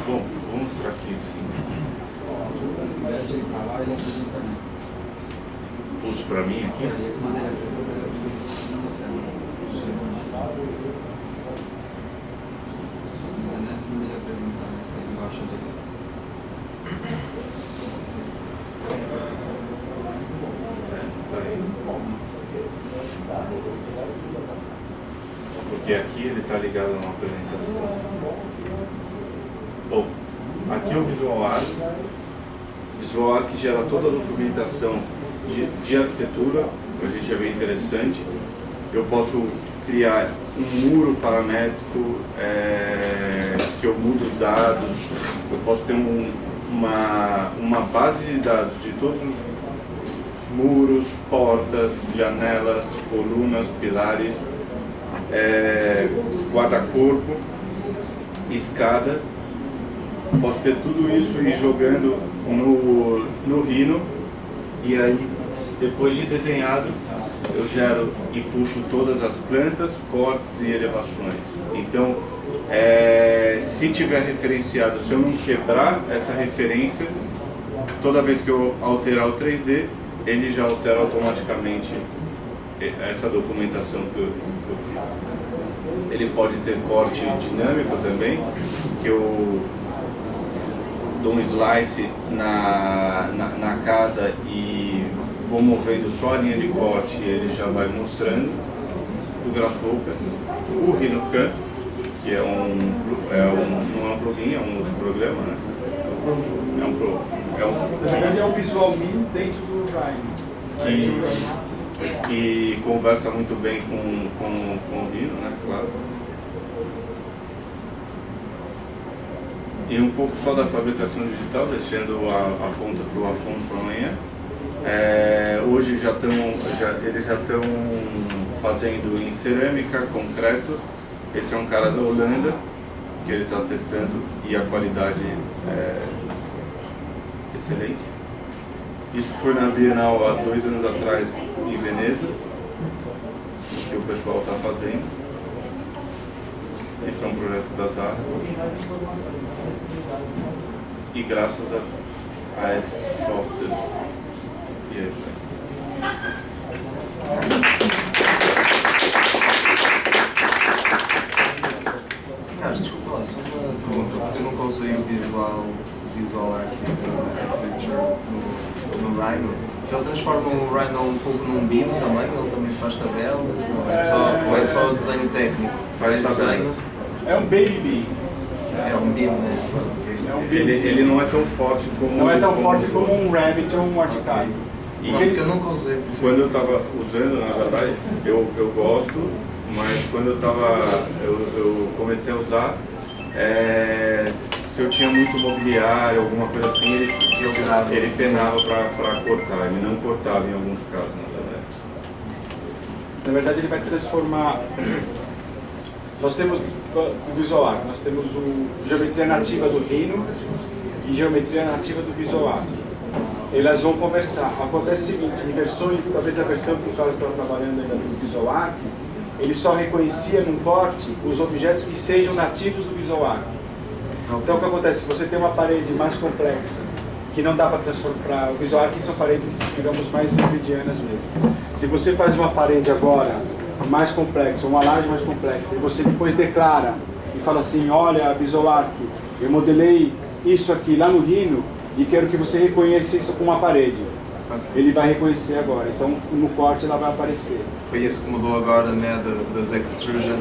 Bom, vou mostrar aqui sim. Ele para lá, ele apresenta mais. Puxa para mim aqui. Aí, quando ele apresenta, ele apresenta em cima da tela. Mas é nessa quando ele apresentar, nessa aí embaixo direito. Tá aí. Porque aqui ele está ligado a uma apresentação. Bom, aqui é o Visual Arc. O Visual Arc gera toda a documentação de arquitetura, para a gente é bem interessante. eu posso criar um muro paramétrico que eu mudo os dados, eu posso ter uma base de dados de todos os muros, portas, janelas, colunas, pilares, guarda-corpo, escada. Posso ter tudo isso e ir jogando no Rhino, e aí depois de desenhado eu gero e puxo todas as plantas, cortes e elevações. Então, se tiver referenciado, se eu não quebrar essa referência, toda vez que eu alterar o 3D, ele já altera automaticamente essa documentação que eu fiz. Ele pode ter corte dinâmico também, que eu dou um slice na casa e vou movendo só a linha de corte e ele já vai mostrando o Grasshopper. O RhinoCut, que não é um plugin, é um outro programa, né? Na verdade é um Visual Me dentro do Rhino. Que conversa muito bem com o Rhino, né? Claro. E um pouco só da fabricação digital, deixando a ponta para o Afonso amanhã. Hoje eles já estão fazendo em cerâmica, concreto. Esse é um cara da Holanda que ele está testando e a qualidade é excelente. Isso foi na Bienal há 2 anos atrás em Veneza, que o pessoal está fazendo. Esse é um projeto da Zara. E graças a esse software. E é isso aí. Carlos, desculpa lá, só uma pergunta, porque eu nunca usei o Visual Architecture no Rhino. Ele transforma o Rhino um pouco num BIM também, ele também faz tabelas, não é só o desenho técnico, faz desenho. É um Baby BIM. É um BIM, né? Ele não é tão forte como... Não é tão forte como um Revit ou um ArchiCAD. Não, porque eu nunca usei. Quando eu estava usando, na verdade, eu gosto, mas quando eu comecei a usar, se eu tinha muito mobiliário, alguma coisa assim, ele penava para cortar, ele não cortava em alguns casos, na verdade. Na verdade ele vai transformar... Nós temos o Visual Arc, nós temos geometria nativa do Rhino e geometria nativa do Visual Arc. Elas vão conversar. Acontece o seguinte, em versões, talvez a versão que o Carlos estava trabalhando ainda no Visual Arc, ele só reconhecia num corte os objetos que sejam nativos do Visual Arc. Então o que acontece? Se você tem uma parede mais complexa, que não dá para transformar, o Visual Arc são paredes, digamos, mais euclidianas mesmo. Se você faz uma parede agora mais complexa, uma laje mais complexa, e você depois declara e fala assim, olha, Visual Arc, eu modelei isso aqui lá no Rhino e quero que você reconheça isso com uma parede. Ele vai reconhecer agora, então no corte ela vai aparecer. Foi isso que mudou agora, né, das extrusion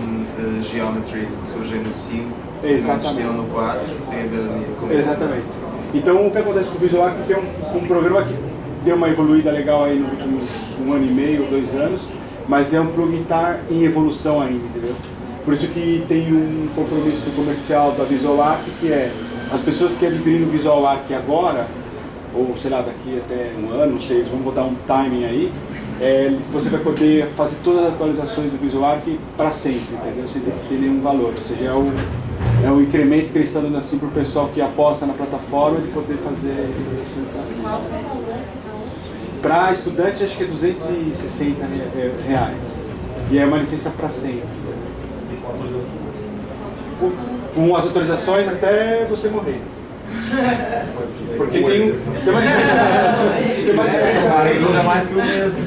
geometries que surgem no 5, que não existiam no 4, tem a ver com isso. Exatamente. Então o que acontece com o Visual Arc é que é um programa que deu uma evoluída legal aí nos últimos 1 ano e meio, 2 anos, mas é um plugin que está em evolução ainda, entendeu? Por isso que tem um compromisso comercial da Visual Arc, que é as pessoas que adquiriram o Visual Arc agora, ou sei lá, daqui até 1 ano, não sei, eles vão botar um timing aí, você vai poder fazer todas as atualizações do Visual Arc para sempre, entendeu? Sem ter que ter nenhum valor, ou seja, é o incremento que eles estão dando assim para o pessoal que aposta na plataforma de poder fazer isso para sempre. Para estudantes, acho que é R$260 reais. E é uma licença para sempre. Com as autorizações até você morrer. Porque tem uma diferença. mais que o mesmo.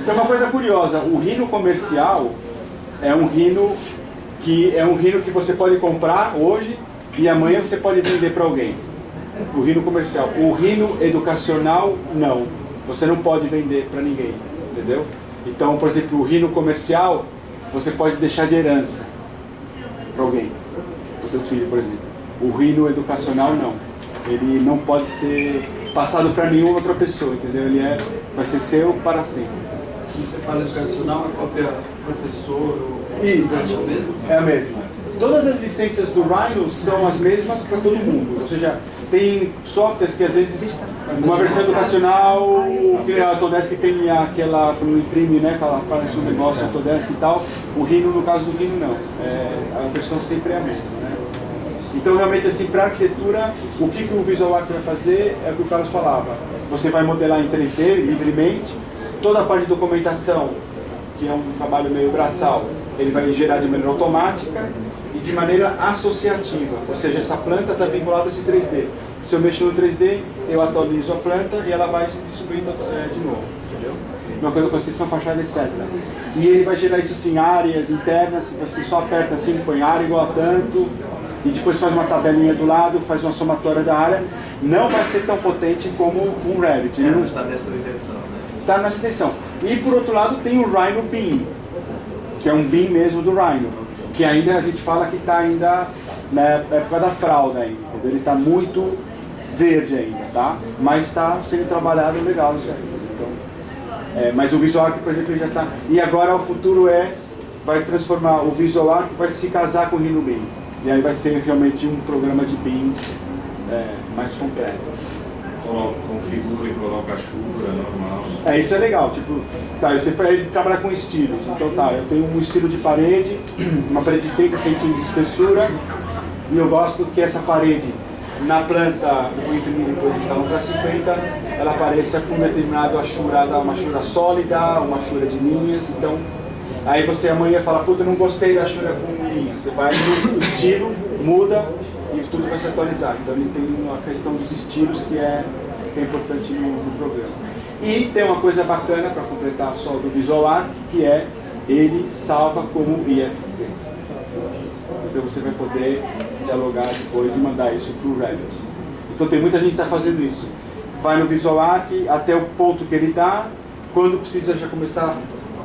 Tem uma coisa curiosa. O Rhino comercial é um Rhino que você pode comprar hoje e amanhã você pode vender para alguém. O Rhino comercial. O Rhino educacional, não. Você não pode vender para ninguém, entendeu? Então, por exemplo, o Rhino comercial, você pode deixar de herança para alguém, para o seu filho, por exemplo. O Rhino educacional, não. Ele não pode ser passado para nenhuma outra pessoa, entendeu? Ele é Vai ser seu para sempre. Quando você fala educacional, a cópia professor ou Isso. estudante é o mesmo? É a mesma. Todas as licenças do Rhino são as mesmas para todo mundo. Ou seja, tem softwares que às vezes, uma versão educacional, que a Autodesk tem aquela, quando imprime, né, aquela aparece um negócio Autodesk e tal. O Rhino, no caso do Rhino, não. A versão sempre é a mesma, né? Então, realmente, assim, para arquitetura, o que o Visual Arc vai fazer é o que o Carlos falava. Você vai modelar em 3D livremente, toda a parte de documentação, que é um trabalho meio braçal, ele vai gerar de maneira automática e de maneira associativa, ou seja, essa planta está vinculada a esse 3D. Se eu mexo no 3D, eu atualizo a planta e ela vai se distribuir de novo, entendeu? Uma coisa com construção, fachada, etc. E ele vai gerar isso assim, áreas internas, você só aperta assim, põe área igual a tanto, e depois faz uma tabelinha do lado, faz uma somatória da área. Não vai ser tão potente como um Revit. Mas está nessa direção, né? Está nessa direção. E por outro lado tem o Rhino Beam, que é um beam mesmo do Rhino, que ainda a gente fala que está ainda na época da fralda ainda, entendeu? Ele está muito verde ainda, tá? Mas está sendo trabalhado legal isso aí. Então, mas o Visual Arc, por exemplo, ele já está... E agora o futuro vai transformar o Visual Arc, vai se casar com o Rhino Beam. E aí vai ser realmente um programa de BIM mais completo. Configura e coloca a chuva, normal. Isso é legal. Tipo, tá, ele trabalha com estilos. Então tá, eu tenho um estilo de parede, uma parede de 30 centímetros de espessura, e eu gosto que essa parede, na planta, eu vou imprimir depois escalão para 50, ela apareça com determinado achura, uma achura sólida, uma achura de linhas. Então, aí você amanhã fala, puta, eu não gostei da achura com linhas. Você vai no estilo, muda e tudo vai se atualizar. Então ele tem uma questão dos estilos que é importante no programa. E tem uma coisa bacana para completar só do Visual Arc, que é ele salva como IFC. Então você vai poder dialogar depois e mandar isso para o Revit. Então tem muita gente que está fazendo isso. Vai no Visual Arc até o ponto que ele dá, quando precisa já começar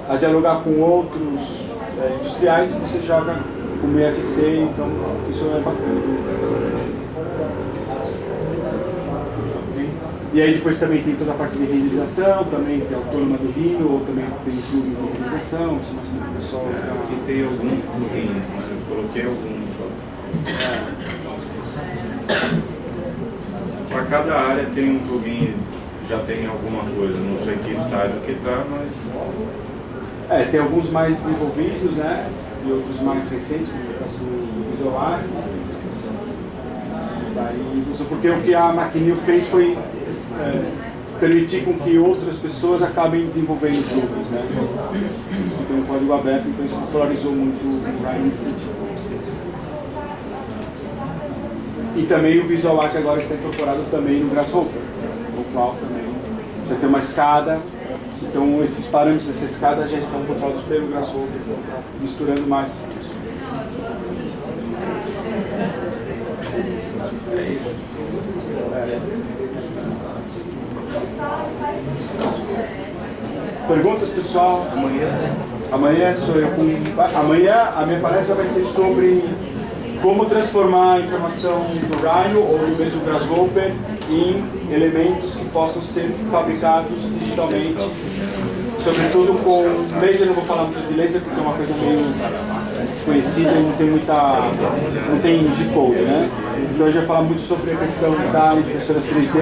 a dialogar com outros industriais, você joga como IFC, então isso é bacana. E aí depois também tem toda a parte de renderização, também tem a autônoma do Rhino, ou também tem plugins de renderização, se o pessoal... Aqui tem alguns plugins, mas eu coloquei alguns só. Para cada área tem um plugin, já tem alguma coisa, não sei que estágio que está, mas... tem alguns mais desenvolvidos, né? E outros mais recentes, como o caso do Visual Arc. Porque o que a Maquinil fez foi permitir com que outras pessoas acabem desenvolvendo plugins, né? Isso tem um código aberto, então isso popularizou muito o Rhino nesse sentido. E também o Visual Arc agora está incorporado também no Grasshopper, o qual também já tem uma escada. Então esses parâmetros dessa escada já estão controlados pelo Grasshopper, misturando mais tudo isso. É isso. Perguntas, pessoal? Amanhã sou eu com... Amanhã a minha palestra vai ser sobre como transformar a informação do Rhino ou do mesmo Grasshopper em elementos que possam ser fabricados digitalmente, sobretudo com laser. Não vou falar muito de laser porque é uma coisa meio conhecida e não tem G-code, né? Então a gente vai falar muito sobre a questão da impressoras 3D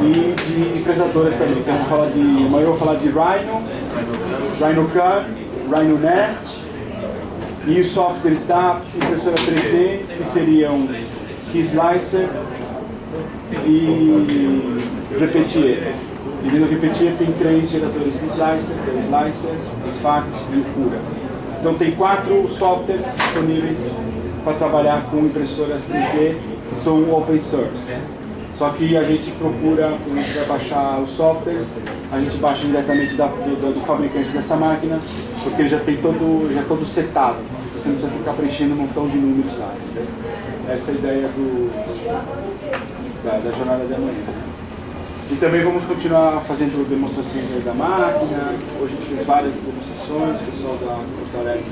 e de fresadoras também. Então amanhã eu vou falar de Rhino, Rhino Cut, Rhino Nest e os softwares da impressora 3D, que seriam Keyslicer e Repetier. E no Repetier tem 3 geradores Keyslicer, que é o Slicer, o Sfact e o Cura. Então tem 4 softwares disponíveis para trabalhar com impressoras 3D que são open source. Só que a gente procura, quando a gente vai baixar os softwares, a gente baixa diretamente do fabricante dessa máquina, porque ele já tem todo setado. Você não precisa ficar preenchendo um montão de números lá. Essa é a ideia da jornada de amanhã. E também vamos continuar fazendo demonstrações aí da máquina. Hoje a gente fez várias demonstrações, o pessoal da Porto Alegre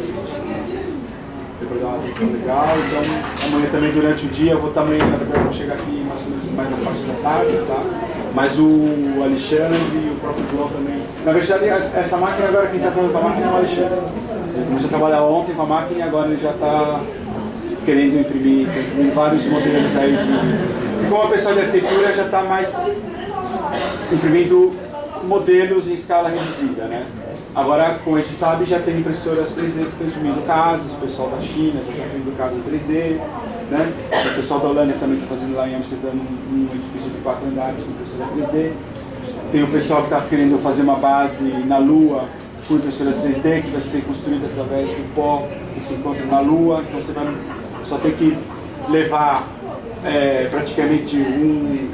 vai dar uma atenção legal. Então amanhã também durante o dia eu vou também, na verdade, vou chegar aqui mais ou menos mais na parte da tarde, tá? Mas o Alexandre e o próprio João também. Na verdade, essa máquina agora, quem está trabalhando com a máquina é o Alexandre. Ele começou a trabalhar ontem com a máquina e agora ele já está querendo imprimir. Tem vários modelos aí de... E como a pessoa de arquitetura já está mais imprimindo modelos em escala reduzida, né? Agora, como a gente sabe, já tem impressoras 3D que estão imprimindo casas, o pessoal da China já está imprimindo casa em 3D, né? O pessoal da Holanda também está fazendo lá em Amsterdã um edifício de 4 andares com impressora 3D. Tem o pessoal que está querendo fazer uma base na Lua com impressoras 3D, que vai ser construída através do pó que se encontra na Lua. Então você vai só ter que levar praticamente um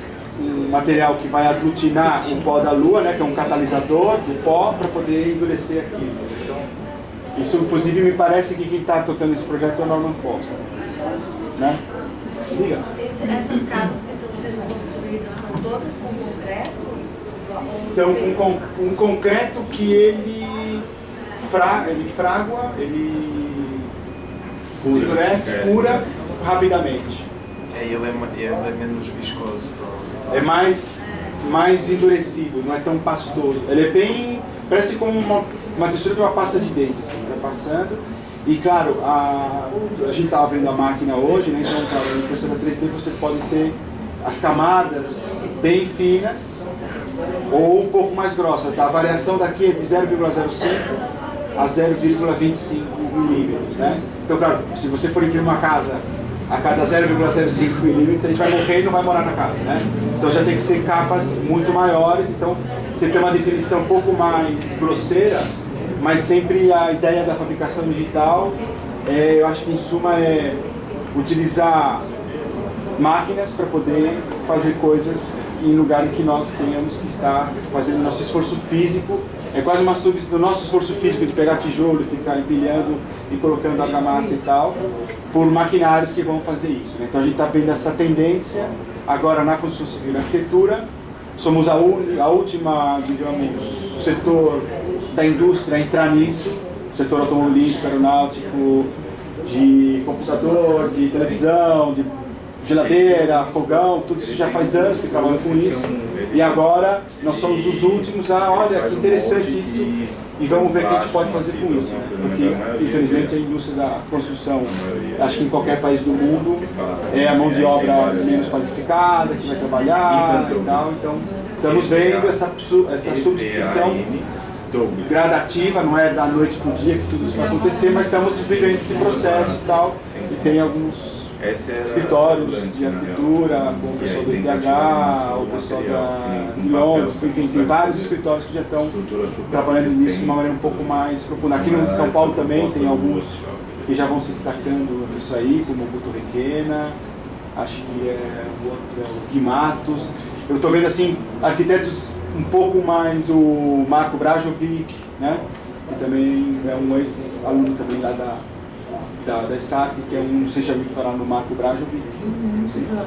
material que vai aglutinar o pó da Lua, né, que é um catalisador do pó, para poder endurecer aquilo. Então, isso, inclusive, me parece que quem está tocando esse projeto é o Norman Foster. Né? Diga. Essas casas que estão sendo construídas são todas com concreto? São com um concreto que ele fragua, ele endurece, cura rapidamente. Ele é menos viscoso. É mais endurecido, não é tão pastoso. Ele é bem... parece como uma textura de uma pasta de dente, assim, vai passando. E claro, a gente estava vendo a máquina hoje, né? Então, claro, na impressora 3D você pode ter as camadas bem finas ou um pouco mais grossas. A variação daqui é de 0,05 a 0,25 milímetros, né? Então, claro, se você for imprimir uma casa a cada 0,05 milímetros, a gente vai morrer e não vai morar na casa, né? Então já tem que ser capas muito maiores, então você tem uma definição um pouco mais grosseira, mas sempre a ideia da fabricação digital, eu acho que em suma é utilizar máquinas para poder fazer coisas em lugar em que nós tenhamos que estar fazendo nosso esforço físico. É quase uma substituição do nosso esforço físico de pegar tijolo e ficar empilhando e colocando argamassa e tal, por maquinários que vão fazer isso. Então a gente está vendo essa tendência agora na construção civil e na arquitetura. Somos a última, digamos, setor da indústria a entrar nisso, setor automobilístico, aeronáutico, de computador, de televisão, de geladeira, fogão, tudo isso já faz anos que trabalhamos com isso. E agora nós somos os últimos olha, que interessante isso, e vamos ver o que a gente pode fazer com isso. Porque, infelizmente, a indústria da construção, acho que em qualquer país do mundo, é a mão de obra menos qualificada, que vai trabalhar e tal. Então, estamos vendo essa substituição gradativa, não é da noite para o dia que tudo isso vai acontecer, mas estamos vivendo esse processo e tal. E tem alguns escritórios de arquitetura, com o pessoal do ITH, o pessoal de Londres, enfim, tem vários escritórios que já estão trabalhando nisso de uma maneira um pouco mais profunda. Aqui no São Paulo também tem alguns que já vão se destacando nisso aí, como o Guto Requena, acho que o outro é o Gui Matos. Eu estou vendo assim, arquitetos um pouco mais, o Marco Brajovic, né? Que também é um ex-aluno também lá da ESAC, que é não sei se já ouviu falar no Marco Brajovic.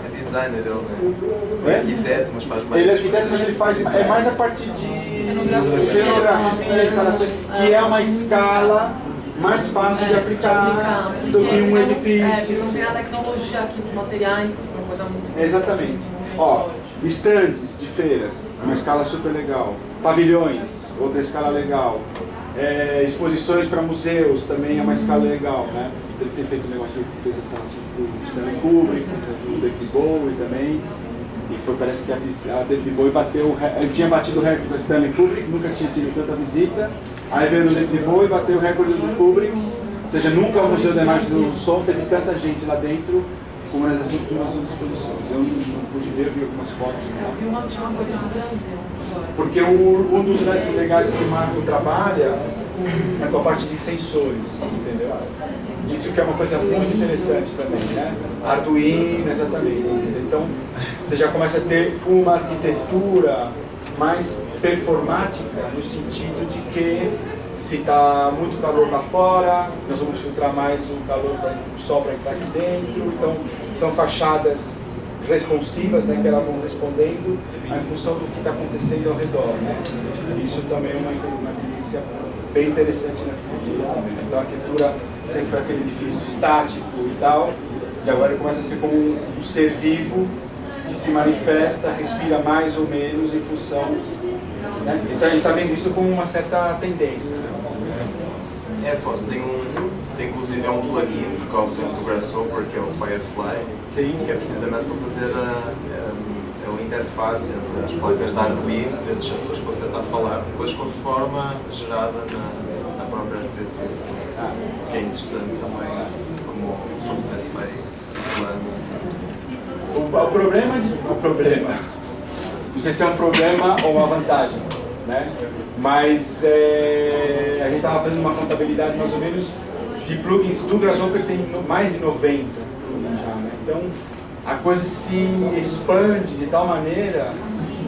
É designer ele, né? É arquiteto, mas faz mais... Ele é arquiteto, mas ele faz mais a parte de cenografia, instalações, que é uma escala mais fácil de aplicar do que um edifício. Não tem a tecnologia aqui dos materiais, que é uma coisa muito... Exatamente. Ó, estandes de feiras, uma escala super legal. Pavilhões, outra escala legal. Exposições para museus também é uma escala legal, né? Ele tem feito um negócio que fez a instalação do Stanley Kubrick, do David Bowie também. E parece que a David Bowie ele tinha batido o recorde do Stanley Kubrick, nunca tinha tido tanta visita. Aí veio o David Bowie e bateu o recorde do Kubrick. Ou seja, nunca o Museu da Imagem do Som teve tanta gente lá dentro como nas últimas exposições. Eu não pude ver, eu vi algumas fotos. Eu vi uma coisa do Brasil. Porque um dos lances legais que o Marco trabalha é com a parte de sensores, entendeu? Isso que é uma coisa muito interessante também, né? Arduino, exatamente. Então, você já começa a ter uma arquitetura mais performática, no sentido de que se está muito calor lá fora, nós vamos filtrar mais o calor do sol para entrar aqui dentro. Então, são fachadas responsivas, né, que elas vão respondendo em função do que está acontecendo ao redor, né? Isso também é uma tendência bem interessante na arquitetura. Então a arquitetura sempre foi aquele edifício estático e tal, e agora ele começa a ser como um ser vivo que se manifesta, respira mais ou menos em função, né? Então a gente está vendo isso como uma certa tendência. É, Fosse, tem inclusive um plugin que corre dentro do Grasshopper, que é o Firefly, Sim. que é precisamente para fazer a interface entre as placas de Arduino, desses sensores que você está a falar, depois com a forma gerada na própria arquitetura. Que é interessante também, como o software se vai circulando. O problema, não sei se é um problema ou uma vantagem, né? Mas a gente estava fazendo uma contabilidade mais ou menos de plugins do Grasshopper, tem mais de 90 plugins já, né? Então a coisa se expande de tal maneira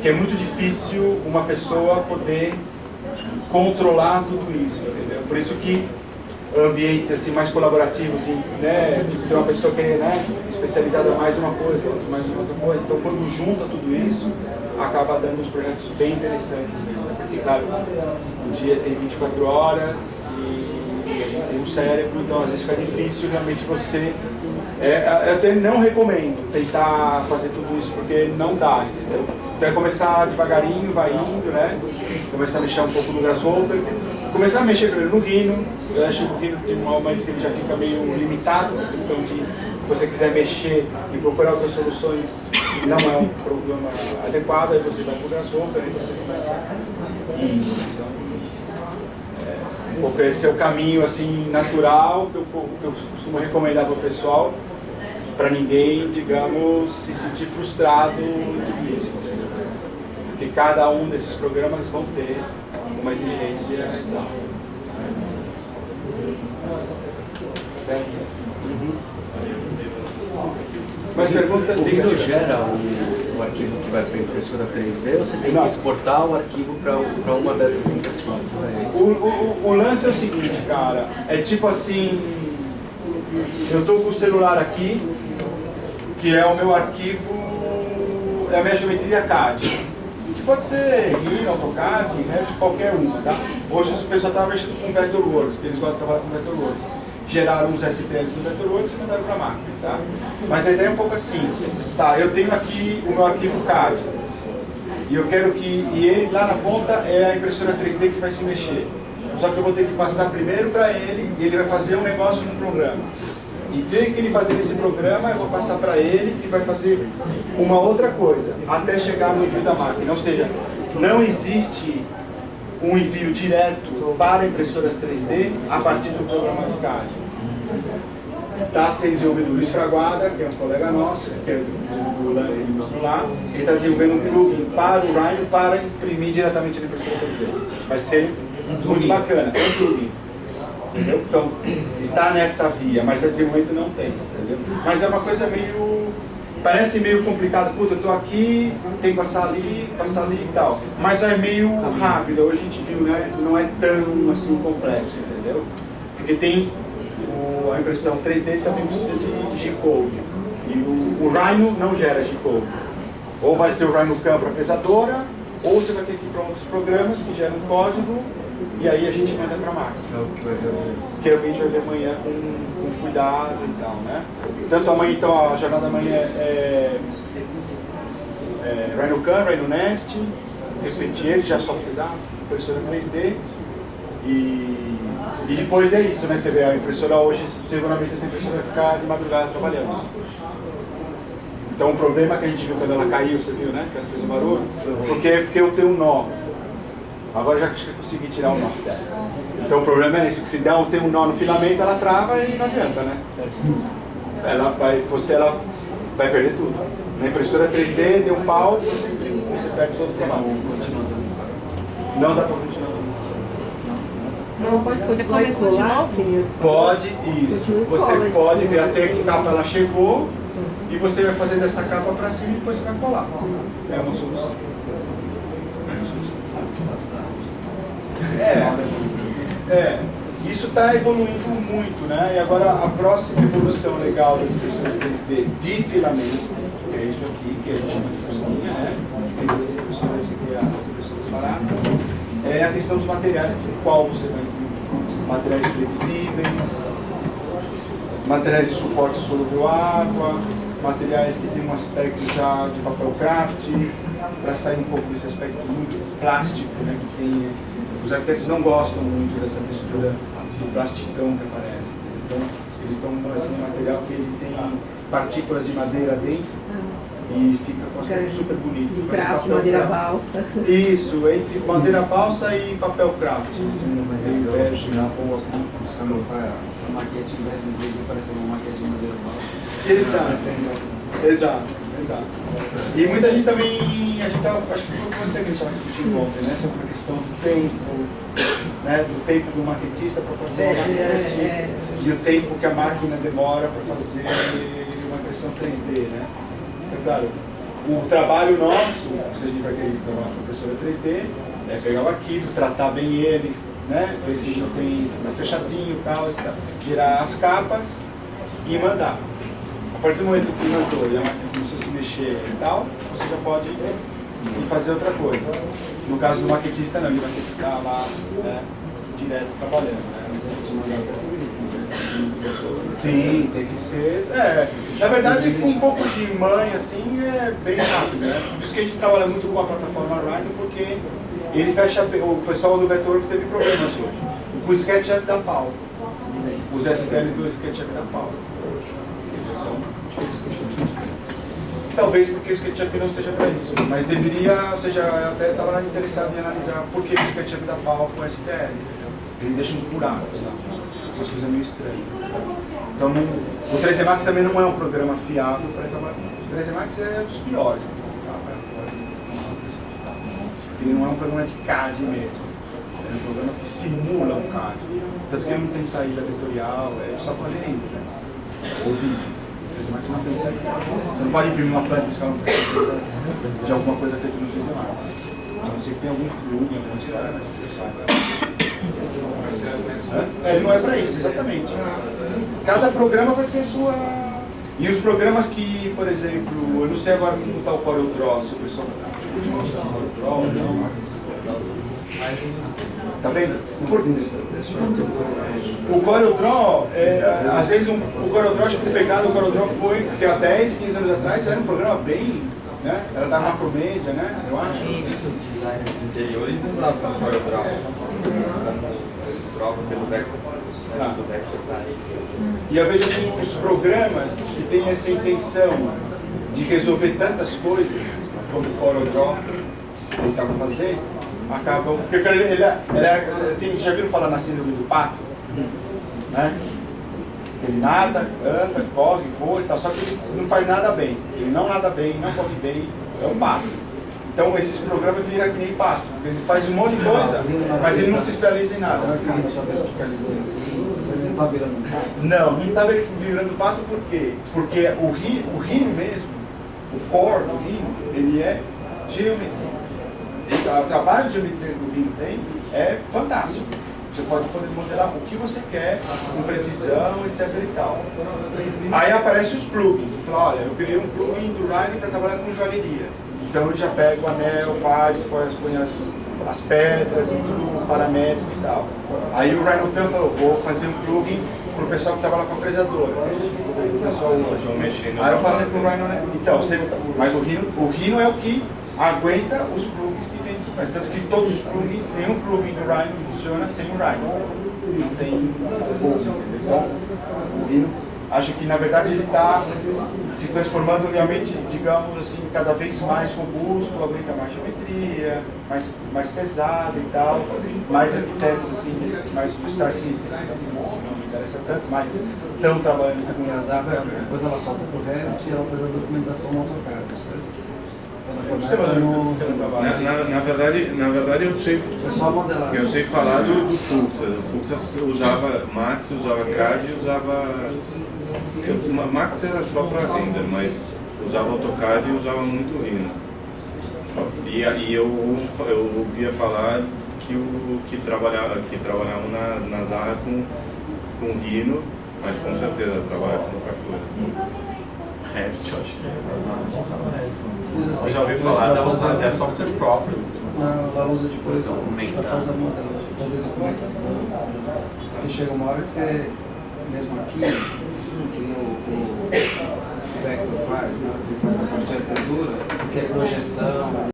que é muito difícil uma pessoa poder controlar tudo isso, entendeu? Por isso que ambientes assim mais colaborativos, né? Tipo, tem uma pessoa que é, né, especializada mais em uma coisa, outra mais em outra coisa. Então quando junta tudo isso, acaba dando uns projetos bem interessantes mesmo, né? Porque claro, o dia tem 24 horas e a gente tem um cérebro, então às vezes fica difícil realmente você... eu até não recomendo tentar fazer tudo isso, porque não dá, entendeu? Então é começar devagarinho, vai indo, né? Começar a mexer um pouco no Grasshopper, começar a mexer primeiro no Rhino. Eu acho que o Rhino tem um momento que ele já fica meio limitado, na questão de se você quiser mexer e procurar outras soluções, não é um problema adequado, aí você vai para o Grasshopper, aí você começa a ir. Então, um pouco esse é o caminho assim, natural que eu costumo recomendar para o pessoal, para ninguém, digamos, se sentir frustrado em tudo isso. Porque cada um desses programas vão ter uma exigência e tal. Certo? Mas perguntas? O Rhino gera o arquivo que vai para a impressora 3D ou você tem que exportar o arquivo para uma dessas interfaces aí? O lance é o seguinte, cara, é tipo assim, eu estou com o celular aqui, que é o meu arquivo, é a minha geometria CAD, que pode ser Rhino, AutoCAD, Revit, qualquer uma, tá? Hoje o pessoal está mexendo com Vectorworks, que eles gostam de trabalhar com Vectorworks. Geraram uns STLs no Vectorworks e mandaram para a máquina, tá? Mas a ideia é um pouco assim, tá? Eu tenho aqui o meu arquivo CAD, e eu quero que, e ele lá na ponta é a impressora 3D que vai se mexer. Só que eu vou ter que passar primeiro para ele, e ele vai fazer um negócio no programa. E tem que ele fazer esse programa, eu vou passar para ele, que vai fazer uma outra coisa, até chegar no envio da máquina. Ou seja, não existe um envio direto para impressoras 3D a partir do programa do CAD. Está sendo desenvolvido o Luiz Fraguada, que é um colega nosso, que é do lá, ele está desenvolvendo um plugin para o Rhino para imprimir diretamente na impressora 3D. Vai ser muito bacana, é um plugin. Entendeu? Então, está nessa via, mas até o momento não tem. Entendeu? Mas é uma coisa meio... Parece meio complicado, puta, eu estou aqui, tem que passar ali e tal. Mas é meio rápido, hoje a gente viu, né? Não é tão assim complexo, entendeu? Porque tem a impressão 3D também precisa de G-Code. E o Rhino não gera G-Code. Ou vai ser o Rhino Cam para fresadora, ou você vai ter que ir para outros programas que geram código, e aí a gente manda para a máquina. Que é o que a gente vai ver amanhã com cuidado e tal, né? Tanto amanhã, então, a jornada da manhã é Rhino Cam, Rhino Nest, Repetier, já software da impressora 3D, e depois é isso, né? Você vê a impressora hoje, seguramente essa impressora vai ficar de madrugada trabalhando. Então o problema que a gente viu quando ela caiu, você viu, né? Que ela fez um barulho, porque eu tenho um nó. Agora já acho que eu consegui tirar o nó dela. Então o problema é isso, que se tem um nó no filamento, ela trava e não adianta, né? Ela vai perder tudo. Na impressora 3D, deu um pau, você perde todo o celular. Não dá para continuar. Não pode continuar de novo? Pode, isso. Você pode ver até que capa ela chegou e você vai fazer dessa capa para cima e depois você vai colar. É uma solução. Isso está evoluindo muito, né? E agora a próxima evolução legal das impressoras 3D de filamento, que é isso aqui, que a gente chama de fusquinha, né? Tem as impressoras aqui, as impressoras baratas, é a questão dos materiais, do qual você vai incluir materiais flexíveis, materiais de suporte solúvel à água, materiais que tem um aspecto já de papel craft, para sair um pouco desse aspecto muito plástico, né, que tem, os arquitetos não gostam muito dessa textura do plasticão que aparece. Então, eles estão assim, um material que ele tem partículas de madeira dentro e fica com um aspecto super bonito. De craft, madeira balsa. Isso, entre madeira balsa e papel craft. Assim, meio bege, ou assim. Funcionou para a maquete em vez de parecer uma maquete de madeira balsa. Exato. E muita gente também, acho que foi você que estava discutindo ontem, né, sobre a questão do tempo, né, do tempo do maquetista para fazer uma maquete e o tempo que a máquina demora para fazer uma impressão 3D, né. Então, claro, o trabalho nosso, se a gente vai querer trabalhar com impressora 3D, é pegar o arquivo, tratar bem ele, né, ver se já tem fechadinho e tal, virar as capas e mandar. A partir do momento que mandou e a máquina começou a se mexer e tal, você já pode ir fazer outra coisa. No caso do maquetista não, ele vai ter que ficar lá, né, direto trabalhando. Né? Mas se mandar para sim, tem que ser. Na verdade, com um pouco de manha assim é bem rápido, né? Por isso que a gente trabalha muito com a plataforma Rhino, porque ele fecha. O pessoal do Vectorworks teve problemas hoje. Com o SketchUp dá pau. Os STLs do SketchUp dá pau. Talvez porque o SketchUp não seja para isso, mas deveria, ou seja, eu até estava interessado em analisar por que o SketchUp dá pau com o STL. Ele deixa uns buracos lá, umas coisas meio estranhas. Então, o 3D Max também não é um programa fiável para trabalhar. O 3D Max é um dos piores que tem para trabalhar. Ele não é um programa de CAD mesmo, é um programa que simula um CAD. Tanto que ele não tem saída vetorial, é só fazer isso, né? Ou vídeo. Max não tem saída. Você não pode imprimir uma planta em escala de alguma coisa feita no 3D Max. A não ser que tenha algum plugin, alguma história, mas ele não é para isso, exatamente. Cada programa vai ter sua... E os programas que, por exemplo, eu não sei agora como está o CorelDRAW, se o pessoal discute muito sobre o CorelDRAw, não. Tá vendo? O CorelDRAW, às vezes o CorelDRAW, acho que pegado, o CorelDRAW foi, porque há 10, 15 anos atrás era um programa bem, né? Era da Macromedia, né? Eu acho. Isso, designers de interiores usavam o CorelDRAW. Prova pelo Vector. Tá. E eu vejo assim, os programas que têm essa intenção de resolver tantas coisas, como o CorelDRAW tentava fazer, acabam. Porque ele já viram falar na síndrome do pato? Né? Ele nada, anda, corre, voa e tal, só que ele não faz nada bem. Ele não nada bem, não corre bem, é um pato. Então esses programas viram que nem pato. Ele faz um monte de coisa, mas ele não se especializa em nada. Não, não está virando pato por quê? Porque o Rhino mesmo, o core do Rhino, ele é geometria. O trabalho de geometria do Rhino tem é fantástico. Você pode poder modelar o que você quer, com precisão, etc. e tal. Aí aparecem os plugins. Você fala, olha, eu criei um plugin do Rhino para trabalhar com joalheria. Então ele já pega o anel, põe as pedras e tudo paramétrico e tal. Aí o RhinoCam falou, vou fazer um plugin para o pessoal que trabalha com a fresadora. O pessoal hoje. Aí eu faço com o Rhino, né? Então, mas o Rhino é o que aguenta os plugins que tem. Mas tanto que todos os plugins, nenhum plugin do Rhino funciona sem o Rhino. Não tem como, entendeu? Então, o Rhino, acho que na verdade ele está se transformando realmente, digamos assim, cada vez mais robusto, aguenta mais geometria, mais pesado e tal, mais arquitetos assim, esses mais do Star System. Não me interessa tanto, mas estão trabalhando com a Zapa, depois ela solta pro Revit e ela faz a documentação no AutoCAD, certo? Na verdade eu sei falar do Fuchs. O Fuchs usava Max, usava CAD e usava... Max era só para render, mas usava AutoCAD e usava muito Rhino. E eu ouvia falar que trabalhavam na Zaha com Rhino, mas com certeza trabalham com outra coisa. Revit, acho que eu já ouvi falar, ela usa até software próprio. Não, ela usa depois para fazer a modelagem, fazer a documentação. Porque chega uma hora que você, mesmo aqui, o Vector faz, na hora que você faz a parte de arquitetura, que é projeção.